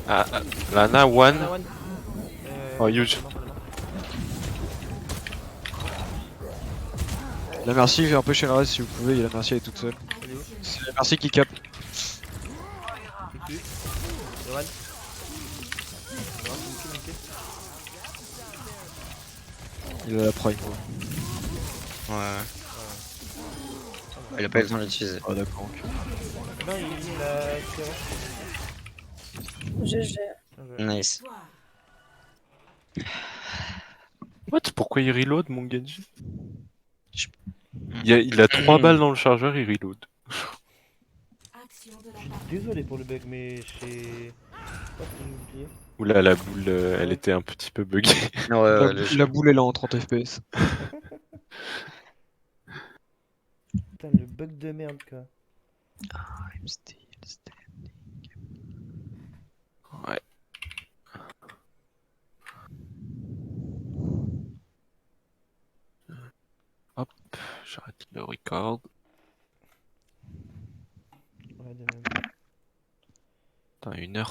Ah. Lana, one. Oh, huge. La Mercy, fait un peu chez le reste si vous pouvez, il y a la Mercy, elle est toute seule. C'est la Mercy qui capte. Il a la prime. Ouais. Il a pas eu le temps de l'utiliser. Ah d'accord, ok. Non, il a tiré. GG. Nice. What? Pourquoi il reload mon Genji? Je- Il a 3 balles dans le chargeur, il reload. Désolé pour le bug, mais j'ai. Pas si j'ai oublié. Oula, la boule, elle était un petit peu buggée. Ouais, La boule est là en 30 FPS. Putain, le bug de merde quoi. I'm still standing. Ouais. Hop, j'arrête le record. Ouais, de même. Putain, 1h